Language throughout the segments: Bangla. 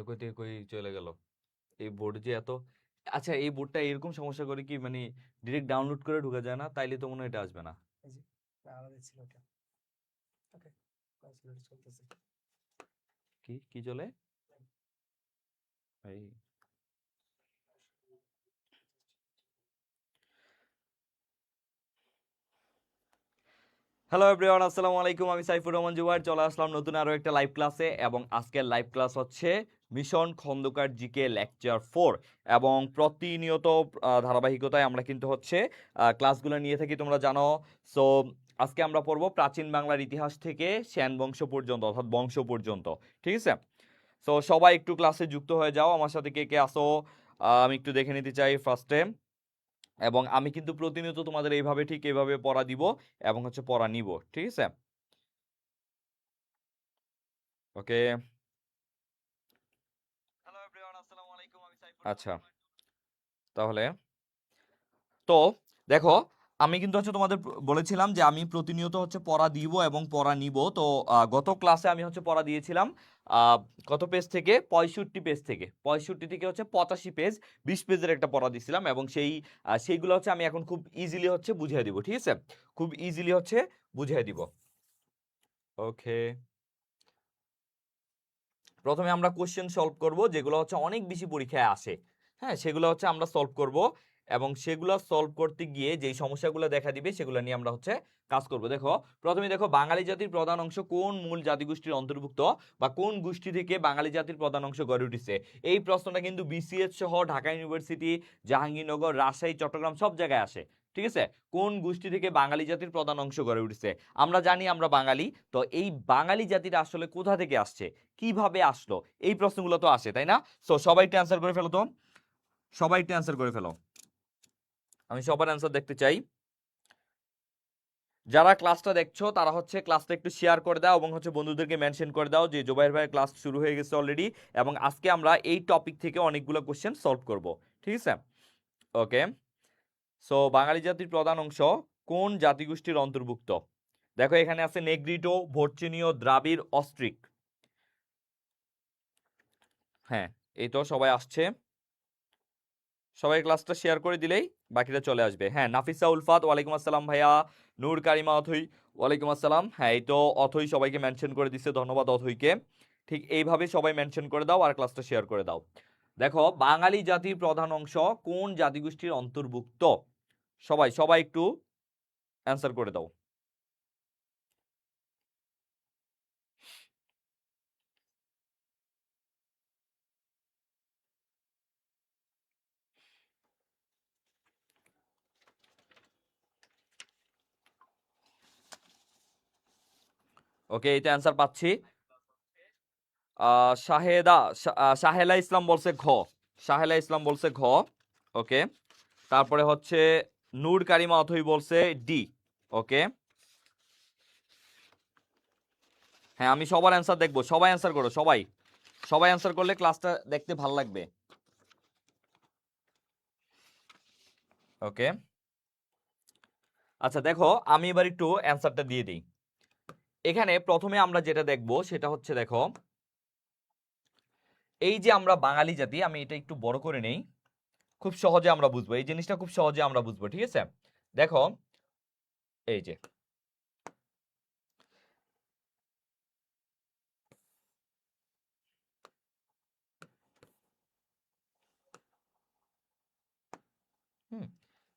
কই থেকে কই চলে গেল এই বোর্ড যে এত আচ্ছা এই বোর্ডটা এরকম সমস্যা করে কি মানে ডিরেক্ট ডাউনলোড করে ঢোকা যায় না তাইলে তো মনে হয় এটা আসবে না এই যে আলাদা ছিল এটা ওকে কনসোলেট চলতেছে কি চলে এই হ্যালো এভরিওয়ান আসসালামু আলাইকুম আমি সাইফুর রহমান জুবায়ের চলে আসলাম নতুন আরো একটা লাইভ ক্লাসে এবং আজকের লাইভ ক্লাস হচ্ছে মিশন খন্দকার জিকে লেকচার 4 এবং প্রতিনিয়ত ধারাবাহিকতায় আমরা কিন্তু হচ্ছে ক্লাসগুলো নিয়ে থাকি তোমরা জানো সো আজকে আমরা পড়ব প্রাচীন বাংলার ইতিহাস থেকে সেন বংশ পর্যন্ত অর্থাৎ বংশ পর্যন্ত ঠিক আছে সো সবাই একটু ক্লাসে যুক্ত হয়ে যাও আমার সাথে কে কে আসো আমি একটু দেখে নিতে চাই ফার্স্টে এবং আমি কিন্তু প্রতিনিয়ত তোমাদের এইভাবে ঠিক এইভাবে পড়া দিব এবং হচ্ছে পড়া নিব ঠিক আছে ওকে হ্যালো এভরিওয়ান আসসালামু আলাইকুম আমি সাইফুর আচ্ছা তাহলে তো দেখো আমি কিন্তু হচ্ছে তোমাদের বলেছিলাম যে আমি প্রতিনিয়ত হচ্ছে পড়া দিব এবং পড়া নিব তো গত ক্লাসে আমি হচ্ছে পড়া দিয়েছিলাম কত পেজ থেকে 65 পেজ থেকে 65 থেকে হচ্ছে 85 পেজ 20 পেজের একটা পড়া দিয়েছিলাম এবং সেইগুলো হচ্ছে আমি এখন খুব ইজিলি হচ্ছে বুঝিয়ে দিব ঠিক আছে খুব ইজিলি হচ্ছে বুঝিয়ে দিব ওকে প্রথমে আমরা কোশ্চেন সলভ করব যেগুলো হচ্ছে অনেক বেশি পরীক্ষায় আসে হ্যাঁ সেগুলো হচ্ছে আমরা সলভ করব এবং সেগুলো সলভ করতে গিয়ে যেই সমস্যাগুলো দেখা দিবে সেগুলো নিয়ে আমরা হচ্ছে কাজ করব দেখো প্রথমে দেখো বাঙালি জাতির প্রধান অংশ কোন মূল জাতিগোষ্ঠীর অন্তর্ভুক্ত বা কোন গোষ্ঠী থেকে বাঙালি জাতির প্রধান অংশ গড়ে উঠেছে এই প্রশ্নটা কিন্তু বিসিএস সহ ঢাকা ইউনিভার্সিটি জাহাঙ্গীরনগর রাজশাহী চট্টগ্রাম সব জায়গায় আসে ঠিক আছে কোন গোষ্ঠী থেকে বাঙালি জাতির প্রধান অংশ গড়ে উঠেছে আমরা জানি আমরা বাঙালি তো এই বাঙালি জাতিটা আসলে কোথা থেকে আসছে কিভাবে আসলো এই প্রশ্নগুলো তো আসে তাই না সো সবাই একটু অ্যান্সার করে ফেলো তো সবাই একটু অ্যান্সার করে ফেলো আমি সবার অ্যান্সার দেখতে চাই যারা ক্লাসটা দেখছো তারা হচ্ছে ক্লাসটা একটু শেয়ার করে দাও এবং হচ্ছে বন্ধুদেরকে মেনশন করে দাও যে জুবাইর ভাইয়ের ক্লাস শুরু হয়ে গেছে অলরেডি এবং আজকে আমরা এই টপিক থেকে অনেকগুলো কোশ্চেন সলভ করব ঠিক আছে ওকে সো বাঙালি জাতির প্রধান অংশ কোন জাতিগোষ্ঠীর অন্তর্ভুক্ত দেখো এখানে আছে নেগ্রিটো ভর্চিনীয় দ্রাবিড় অস্ট্রিক হ্যাঁ এই তো সবাই আসছে সবাই ক্লাসটা শেয়ার করে দিলেই বাকিটা চলে আসবে হ্যাঁ নাফিসা উলফাত ওয়ালাইকুম আসসালাম ভাইয়া নূর কারিমা অথই ওয়ালাইকুম আসসালাম হ্যাঁ এই তো অথই সবাইকে মেনশন করে দিচ্ছে ধন্যবাদ অথইকে ঠিক এইভাবে সবাই মেনশন করে দাও আর ক্লাসটা শেয়ার করে দাও দেখো বাঙালি জাতির প্রধান অংশ কোন জাতিগোষ্ঠীর অন্তর্ভুক্ত সবাই সবাই একটু অ্যান্সার করে দাও ওকে এটা অ্যান্সার পাচ্ছি সাহেলা ইসলাম বলছে ঘ সাহেলা ইসলাম বলছে ঘ ওকে তারপরে হচ্ছে নূর কারিমা অথই বলছে ডি ওকে হ্যাঁ আমি সবার অ্যান্সার দেখবো সবাই অ্যান্সার করো সবাই সবাই অ্যান্সার করলে ক্লাসটা দেখতে ভালো লাগবে ওকে আচ্ছা দেখো আমি এবার একটু অ্যান্সারটা দিয়ে দিই এখানে প্রথমে আমরা যেটা দেখবো সেটা হচ্ছে দেখো এই যে আমরা বাঙালি জাতি আমি এটা একটু বড় করে নেই খুব সহজে আমরা বুঝবো এই জিনিসটা খুব সহজে আমরা বুঝবো ঠিক আছে দেখো এই যে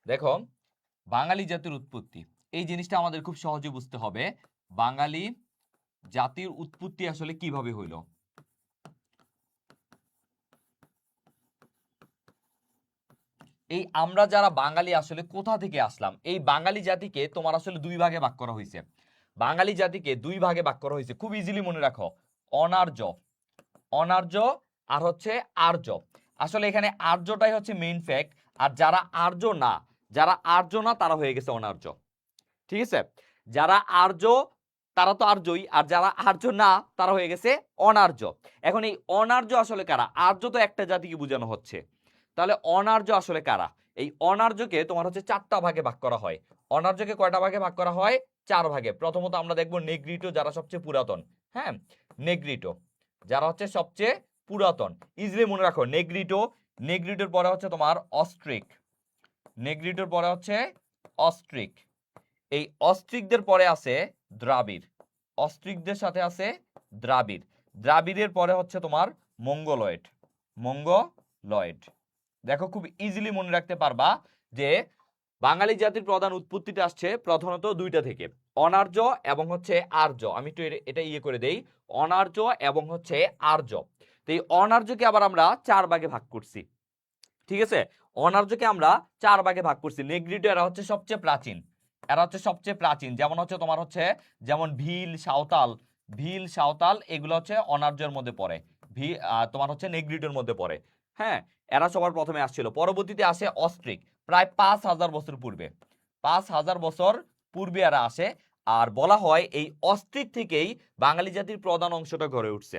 দেখো বাঙালি জাতির উৎপত্তি এই জিনিসটা আমাদের খুব সহজে বুঝতে হবে বাঙালি জাতির উৎপত্তি আসলে কিভাবে হইল এই আমরা যারা বাঙালি আসলে কোথা থেকে আসলাম এই বাঙালি জাতিকে তোমার আসলে দুই ভাগে ভাগ করা হয়েছে বাঙালি জাতিকে দুই ভাগে ভাগ করা হয়েছে খুব ইজিলি মনে রাখো অনার্য অনার্য আর হচ্ছে আর্য আসলে এখানে আর্যটাই হচ্ছে মেইন ফ্যাক্ট আর যারা আর্য না তারা হয়ে গেছে অনার্য ঠিক আছে যারা আর্য তারা তো আর্যই আর যারা আর্য না তারা হয়ে গেছে অনার্য এখন এই অনার্য আসলে কারা আর্য তো একটা জাতিকে বোঝানো হচ্ছে তাহলে অনার্য আসলে কারা এই অনার্যকে তোমার হচ্ছে চারটা ভাগে ভাগ করা হয় অনার্যকে কয়টা ভাগে ভাগ করা হয় চার ভাগে প্রথমত আমরা দেখবো নেগ্রিটো যারা সবচেয়ে পুরাতন হ্যাঁ নেগ্রিটো যারা হচ্ছে সবচেয়ে পুরাতন। ইজিলি মনে রাখো, নেগ্রিটো, নেগ্রিটোর পরে হচ্ছে তোমার অস্ট্রিক, নেগ্রিটোর পরে হচ্ছে অস্ট্রিক, এই অস্ট্রিকদের পরে আছে দ্রাবিড়, অস্ট্রিকদের সাথে আছে দ্রাবিড়, দ্রাবিড়ের পরে হচ্ছে তোমার মঙ্গোলয়েড, মঙ্গোলয়েড। দেখো খুব ইজিলি মনে রাখতে পারবা যে বাঙালি জাতির প্রধান উৎপত্তিটা আসছে প্রধানত দুইটা থেকে, অনার্য এবং হচ্ছে আর্য। আমি একটু এটা ইয়ে করে দেই, অনার্য এবং হচ্ছে আর্য। তো এই অনার্যকে আবার আমরা 4 ভাগে ভাগ করছি, ঠিক আছে? অনার্যকে আমরা 4 ভাগে ভাগ করছি। নেগ্রিটো এরা হচ্ছে সবচেয়ে প্রাচীন, এরা হচ্ছে সবচেয়ে প্রাচীন, যেমন হচ্ছে তোমার হচ্ছে যেমন ভিল, সাঁওতাল, ভিল, সাঁওতাল এগুলো হচ্ছে অনার্যের মধ্যে পড়ে, তোমার হচ্ছে নেগ্রিটোর মধ্যে পড়ে। হ্যাঁ, এরা সবার প্রথমে আসছিল, পরবর্তীতে আসে অস্ট্রিক, প্রায় 5000 বছর পূর্বে, 5000 বছর পূর্বে এরা আসে। আর বলা হয় এই অস্ট্রিক থেকেই বাঙালি জাতির প্রধান অংশটা গড়ে উঠছে,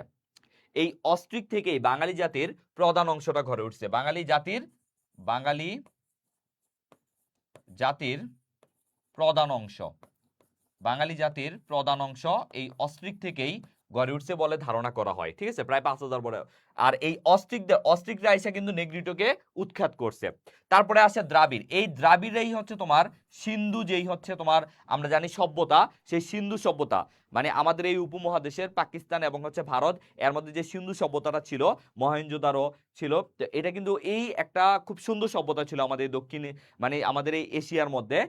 এই অস্ট্রিক থেকেই বাঙালি জাতির প্রধান অংশটা গড়ে উঠছে। বাঙালি জাতির প্রধান অংশ, বাঙালি জাতির প্রধান অংশ এই অস্ট্রিক থেকেই গড়ে উঠছে বলে ধারণা করা হয়, ঠিক আছে? প্রায় 5000 বলে। আর এই অস্ট্রিকরা এসে কিন্তু নেগ্রিটোকে উৎখাত করছে। তারপরে আসে দ্রাবিড়, এই দ্রাবিড়েই হচ্ছে তোমার সিন্ধু, যেই হচ্ছে তোমার আমরা জানি সভ্যতা, সেই সিন্ধু সভ্যতা, মানে আমাদের এই উপমহাদেশের পাকিস্তান এবং হচ্ছে ভারত, এর মধ্যে যে সিন্ধু সভ্যতাটা ছিল, মহেঞ্জোদারো ছিল, তো এটা কিন্তু এই একটা খুব সুন্দর সভ্যতা ছিল আমাদের দক্ষিণে, মানে আমাদের এই এশিয়ার মধ্যে,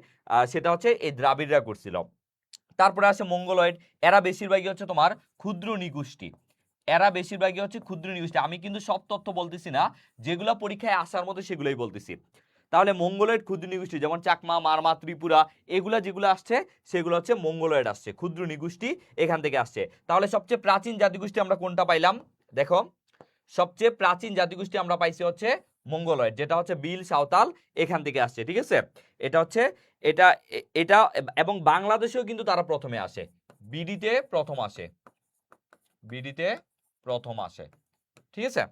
সেটা হচ্ছে এই দ্রাবিড়রা করছিল। তারপরে আসে মঙ্গোলয়েড, এরা বেশিরভাগই হচ্ছে তোমার ক্ষুদ্র নিগোষ্ঠী, এরা বেশিরভাগই হচ্ছে ক্ষুদ্র নিগোষ্ঠী। আমি কিন্তু সব তথ্য বলতেছি না, যেগুলো পরীক্ষায় আসার মতো সেগুলোই বলতেছি। তাহলে মঙ্গোলয়েড ক্ষুদ্র নিগোষ্ঠী, যেমন চাকমা, মারমা, ত্রিপুরা, এগুলা যেগুলো আসছে সেগুলো হচ্ছে মঙ্গোলয়েড আসছে, ক্ষুদ্র নিগোষ্ঠী এখান থেকে আসছে। তাহলে সবচেয়ে প্রাচীন জাতিগোষ্ঠী আমরা কোনটা পাইলাম? দেখো, সবচেয়ে প্রাচীন জাতিগোষ্ঠী আমরা পাইছি হচ্ছে মঙ্গোলয়েড, যেটা হচ্ছে বিল, সাঁওতাল এখান থেকে আসছে, ঠিক আছে? এটা হচ্ছে এটা এটা এবং বাংলাদেশেও কিন্তু তারা প্রথমে আসে, বিডিতে প্রথম আসে, বিডিতে প্রথম আসে, ঠিক আছে?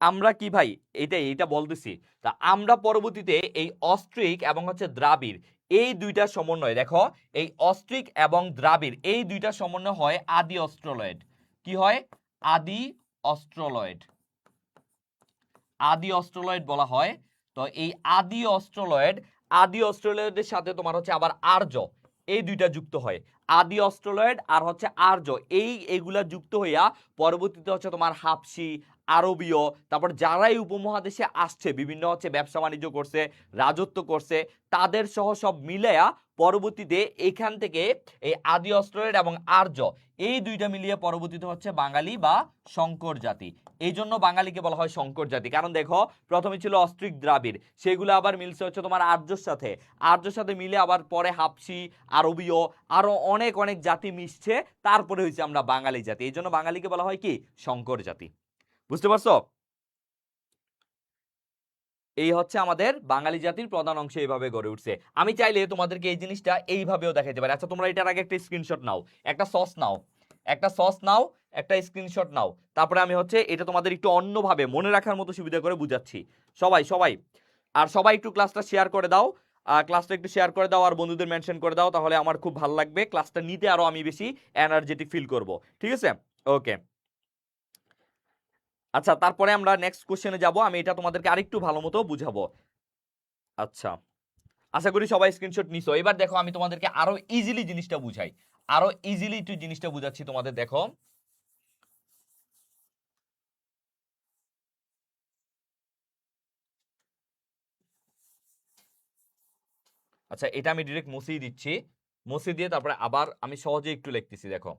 আমরা কি ভাই এইটা বলতেছি, তা আমরা পরবর্তীতে এই অস্ট্রিক এবং হচ্ছে দ্রাবিড় এই দুইটা সমন্বয়, দেখো এই অস্ট্রিক এবং দ্রাবিড় এই দুইটা সমন্বয় হয় আদি অস্ট্রোলয়েড। কি হয়? আদি অস্ট্রোলয়েড, আদি অস্ট্রোলয়েড বলা হয়। তো এই আদি অস্ট্রোলয়েডের সাথে তোমার হচ্ছে আবার আর্য, এই দুইটা যুক্ত হয়, আদি অস্ট্রোলয়েড আর হচ্ছে আর্য, এইগুলা যুক্ত হইয়া পরবর্তীতে হচ্ছে তোমার হাবশি, আরবীয়, তারপর যারা এই উপমহাদেশে আসছে, বিভিন্ন হচ্ছে ব্যবসা বাণিজ্য করছে, রাজত্ব করছে, তাদের সহ সব মিলাইয়া পরবর্তীতে এখান থেকে এই আদি অস্ট্রোলয়েড এবং আর্য এই দুইটা মিলিয়ে পরবর্তীতে হচ্ছে বাঙালি বা শঙ্কর জাতি। এই জন্য বাঙালিকে বলা হয় শঙ্কর জাতি, কারণ দেখো প্রথমে ছিল অস্ট্রিক, দ্রাবিড়, সেগুলো আবার মিলছে হচ্ছে তোমার আর্যর সাথে, আর্যর সাথে মিলে আবার পরে হাবশি, আরবীয়, আরো অনেক অনেক জাতি মিশছে, তারপরে হয়েছে আমরা বাঙালি জাতি। এই জন্য বাঙালিকে বলা হয় কি? শঙ্কর জাতি। বুঝতে পারছো? এই হচ্ছে আমাদের বাঙালি জাতির প্রধান অংশ এইভাবে গড়ে উঠছে। আমি চাইলে তোমাদেরকে এই জিনিসটা এইভাবেও দেখাইতে পারি। আচ্ছা, তোমরা এটার আগে একটা স্ক্রিনশট নাও, একটা সস নাও, একটা সস নাও, একটা স্ক্রিনশট নাও, তারপরে আমি হচ্ছে এটা তোমাদের একটু অন্যভাবে মনে রাখার মতো সুবিধা করে বুঝাচ্ছি। সবাই সবাই আর সবাই একটু ক্লাসটা শেয়ার করে দাও, ক্লাসটা একটু শেয়ার করে দাও আর বন্ধুদের মেনশন করে দাও, তাহলে আমার খুব ভালো লাগবে, ক্লাসটা নিতে আরো আমি বেশি এনার্জেটিক ফিল করব, ঠিক আছে? ওকে, আচ্ছা, তারপরে আমরা নেক্সট কোশ্চেনে যাব, আমি এটা তোমাদেরকে আরেকটু ভালো মতো বুঝাবো। আচ্ছা, আশা করি সবাই স্ক্রিনশট নিছো। এবার দেখো আমি তোমাদেরকে আরো ইজিলি জিনিসটা বুঝাই, আরো ইজিলি একটু জিনিসটা বুঝাচ্ছি তোমাদের। দেখো, আচ্ছা এটা আমি ডিরেক্ট মুছেই দিচ্ছি, মুছে দিয়ে তারপরে আবার আমি সহজে একটু লিখতেছি। দেখো,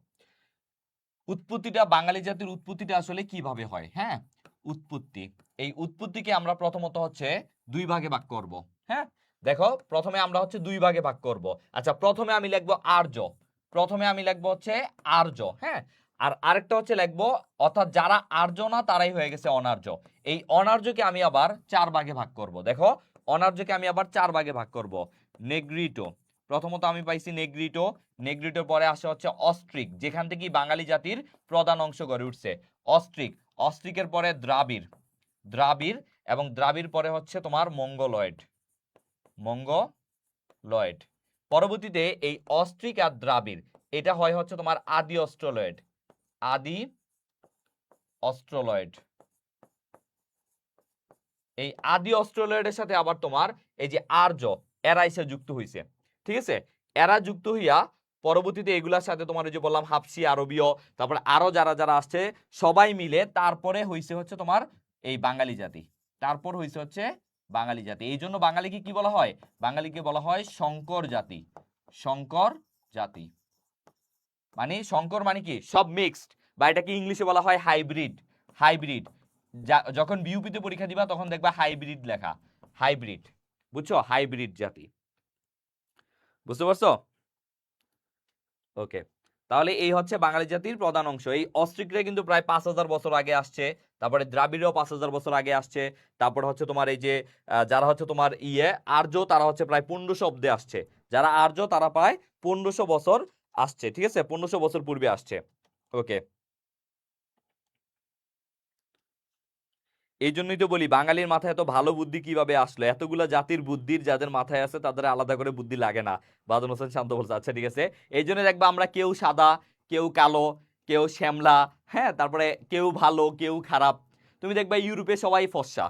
উৎপত্তিটা, বাঙালি জাতির উৎপত্তিটা আসলে কিভাবে হয়? হ্যাঁ, উৎপত্তি, এই উৎপত্তিকে আমরা প্রথমত হচ্ছে 2 ভাগে ভাগ করব। হ্যাঁ, দেখো প্রথমে আমরা হচ্ছে 2 ভাগে ভাগ করব। আচ্ছা, প্রথমে আমি লিখবো আর্য, প্রথমে আমি লিখবো হচ্ছে আর্য, হ্যাঁ, আর আরেকটা হচ্ছে লিখবো, অর্থাৎ যারা আর্য না তারাই হয়ে গেছে অনার্য। এই অনার্যকে আমি আবার 4 ভাগে ভাগ করব। দেখো, অনার্যকে আমি আবার 4 ভাগে ভাগ করব। নেগ্রিটো, প্রথমত আমি পাইছি নেগ্রিটো, নেগ্রিটোর পরে আসে হচ্ছে অস্ট্রিক, যেখান থেকে বাঙালি জাতির প্রধান অংশ গড়ে উঠছে, অস্ট্রিক, অস্ট্রিকের পরে দ্রাবিড়, দ্রাবিড়, এবং দ্রাবিড় পরে হচ্ছে তোমার মঙ্গোলয়েড, মঙ্গোলয়েড। পরবর্তীতে এই অস্ট্রিক আর দ্রাবিড় এটা হয় হচ্ছে তোমার আদি অস্ট্রোলয়েড, আদি অস্ট্রোলয়েড। এই আদি অস্ট্রোলয়েডের সাথে আবার তোমার এই যে আর্য এরা এসে যুক্ত হইছে, ঠিক আছে? এরা যুক্ত হইয়া পরবর্তীতে এগুলার সাথে তোমার ওই যে বললাম হাবশি, আরবীয়, তারপরে আরো যারা যারা আসছে সবাই মিলে তারপরে হইছে হচ্ছে তোমার এই বাঙালি জাতি। তারপর হইছে হচ্ছে বাঙালি জাতি। এই জন্য বাঙালিকে কি বলা হয়? বাঙালিকে বলা হয় সংকর জাতি। সংকর জাতি মানে সংকর মানে কি সব মিক্সড, বা এটাকে ইংলিশে বলা হয় হাইব্রিড। হাইব্রিড যখন বিউপিতে পরীক্ষা দিবা তখন দেখবা হাইব্রিড লেখা, হাইব্রিড, বুঝছো? হাইব্রিড জাতি, বুঝতে পারছো? ওকে, তাহলে এই হচ্ছে বাঙালি জাতির প্রধান অংশ। এই অস্ট্রিকরা কিন্তু প্রায় 5000 বছর আগে আসছে, তারপরে দ্রাবিড়ও 5000 বছর আগে আসছে, তারপরে হচ্ছে তোমার এই যে যারা হচ্ছে তোমার আর্য তারা হচ্ছে প্রায় 1500 অব্দে আসছে। যারা আর্য তারা প্রায় 1500 বছর আসছে, ঠিক আছে? 1500 বছর পূর্বে আসছে। ওকে, এই জন্যই তো বলি বাঙালির মাথায় এত ভালো বুদ্ধি কিভাবে আসলো? এতগুলা জাতির বুদ্ধির যাদের মাথায় আছে তাদের আলাদা করে বুদ্ধি লাগে না। বাদল হোসেন শান্ত বলছে, আচ্ছা ঠিক আছে। এই জন্য দেখবা আমরা কেউ সাদা, কেউ কালো, কেউ শ্যামলা, হ্যাঁ, তারপরে কেউ ভালো কেউ খারাপ। তুমি দেখবা ইউরোপে সবাই ফর্সা,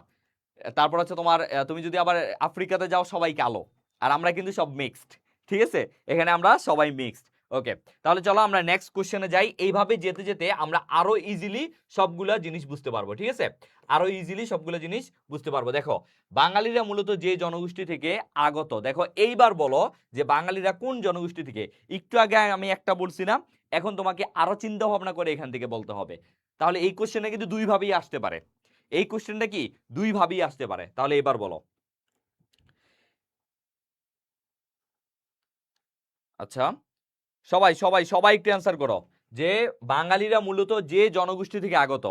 তারপর হচ্ছে তোমার তুমি যদি আবার আফ্রিকাতে যাও সবাই কালো, আর আমরা কিন্তু সব মিক্সড, ঠিক আছে? এখানে আমরা সবাই মিক্সড। ওকে, তাহলে চলো আমরা নেক্সট কোশ্চেনে যাই। এইভাবে যেতে যেতে আমরা আরো ইজিলি সবগুলা জিনিস বুঝতে পারবো, ঠিক আছে? আরো ইজিলি সবগুলো জিনিস বুঝতে পারবো। দেখো, বাঙালিরা মূলত যে জনগোষ্ঠী থেকে আগত, দেখো এইবার বলো যে বাঙালিরা কোন জনগোষ্ঠী থেকে। একটু আগে আমি একটা বলছি না, এখন তোমাকে আরো চিন্তা ভাবনা করে এখান থেকে বলতে হবে। তাহলে এই কোশ্চেনে কিন্তু দুই ভাবেই আসতে পারে, এই কোশ্চেনটা কি দুই ভাবেই আসতে পারে। তাহলে এবার বলো। আচ্ছা, সবাই সবাই সবাই একটু অ্যান্সার করো যে বাঙালিরা মূলত যে জনগোষ্ঠী থেকে আগত।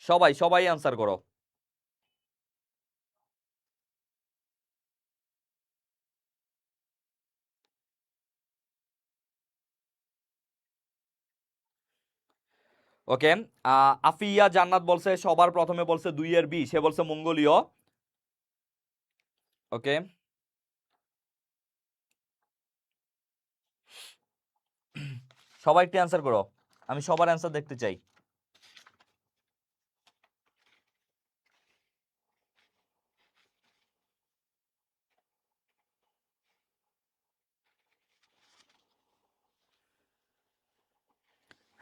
সবাই সবাই অ্যান্সার করো। ওকে, আফিয়া জান্নাত বলছে সবার প্রথমে বলছে 2 এর বি, সে বলছে মঙ্গোলীয়। ওকে, সবাই একটু অ্যান্সার করো, আমি সবার অ্যান্সার দেখতে চাই।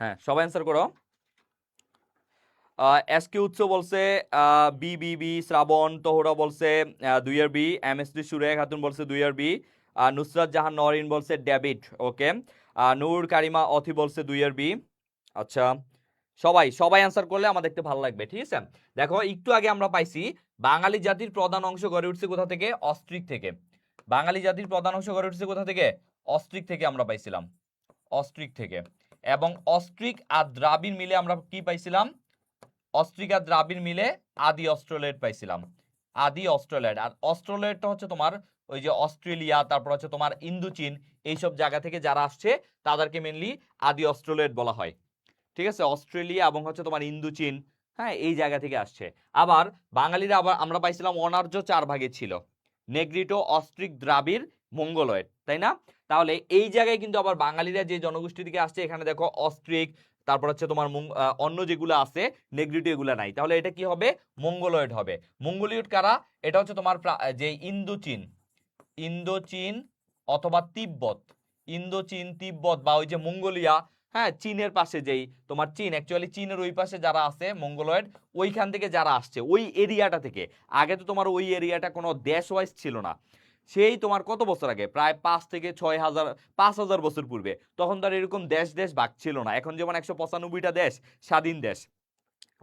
হ্যাঁ, সবাই অ্যান্সার করো। এসকে উৎস বলছে বি বি বি, শ্রাবণ তোহরা বলছে 2 এর বি, এমএসডি সুরেখ খাতুন বলছে 2 এর বি, নুসরাত জাহান নরিন বলছে ডেভিড। ওকে, নূর কারিমা অথি বলছে 2 এর বি। আচ্ছা, সবাই সবাই অ্যান্সার করলে আমার দেখতে ভালো লাগবে, ঠিক আছে? দেখো, একটু আগে আমরা পাইছি বাঙালি জাতির প্রধান অংশ গড়ে উঠছে কোথা থেকে? অস্ট্রিক থেকে। বাঙালি জাতির প্রধান অংশ গড়ে উঠছে কোথা থেকে? অস্ট্রিক থেকে আমরা পাইছিলাম, অস্ট্রিক থেকে। এবং অস্ট্রিক আর দ্রাবিড় মিলে আমরা কি পাইছিলাম? অস্ট্রিক আর দ্রাবিড় মিলে আদি অস্ট্রোলয়েড পাইছিলাম, আদি অস্ট্রোলয়েড। আর অস্ট্রোলয়েডটা হচ্ছে তোমার ওই যে অস্ট্রেলিয়া, তারপর হচ্ছে তোমার ইন্দোচীন, এইসব জায়গা থেকে যারা আসছে তাদেরকে মেনলি আদি অস্ট্রোলয়েড বলা হয়, ঠিক আছে? অস্ট্রেলিয়া এবং হচ্ছে তোমার ইন্দোচীন, হ্যাঁ, এই জায়গা থেকে আসছে। আবার বাঙালিরা আবার আমরা পাইছিলাম অনার্য 4 ভাগে ছিল, নেগ্রিটো, অস্ট্রিক, দ্রাবিড়, মঙ্গোলয়েড, তাই না? তাহলে এই জায়গায় কিন্তু আবার বাঙালিরা যে জনগোষ্ঠী থেকে আসছে, এখানে দেখো অস্ট্রিক, তারপর হচ্ছে তোমার অন্য যেগুলো আছে নেগ্রিটো, এগুলো নাই। তাহলে এটা কি হবে? মঙ্গোলয়েড হবে। মঙ্গোলিয়ড কারা? এটা হচ্ছে তোমার যে ইন্দোচীন, ইন্দোচীন অথবা তিব্বত, ইন্দোচীন, তিব্বত বা ওই যে মঙ্গোলিয়া, হ্যাঁ, চীনের পাশে যেই তোমার চীন, অ্যাকচুয়ালি চীনের ওই পাশে যারা আছে মঙ্গোলয়েড, ওইখান থেকে যারা আসছে ওই এরিয়াটা থেকে। আগে তো তোমার ওই এরিয়াটা কোনো দেশ ওয়াইজ ছিল না, সেই তোমার কত বছর আগে, প্রায় 5 থেকে 6,000, 5,000 বছর পূর্বে। তখন তো আর এরকম দেশ দেশ ভাগ ছিল না, এখন যেমন 195টা দেশ স্বাধীন দেশ,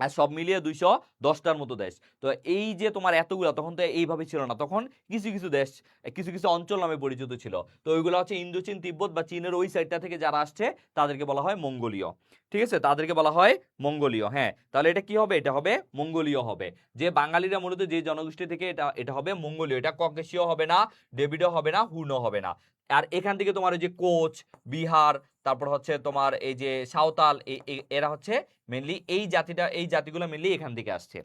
আর সব মিলিয়ে 210টার মতো দেশ। তো এই যে তোমার এতগুলো, তখন তো এইভাবে ছিল না, তখন কিছু কিছু দেশ, কিছু কিছু অঞ্চল নামে পরিচিত ছিল। তো ওইগুলো হচ্ছে ইন্দোচীন, তিব্বত বা চীনের ওই সাইডটা থেকে যারা আসছে তাদেরকে বলা হয় মঙ্গোলীয়, ঠিক আছে? তাদেরকে বলা হয় মঙ্গোলীয়। হ্যাঁ, তাহলে এটা কি হবে? এটা হবে মঙ্গোলীয় হবে। যে বাঙালিরা মূলত যে জনগোষ্ঠী থেকে, এটা এটা হবে মঙ্গোলীয়। এটা ককেশীয় হবে না, ডেভিডও হবে না, হুনও হবে না। আর এখান থেকে তোমার ওই যে কোচ, বিহার, তারপর হচ্ছে তোমার এই যে সাঁওতাল, এরা হচ্ছে মেনলি এই জাতিটা, এই জাতিগুলো মেনলি এখান থেকে আসছে।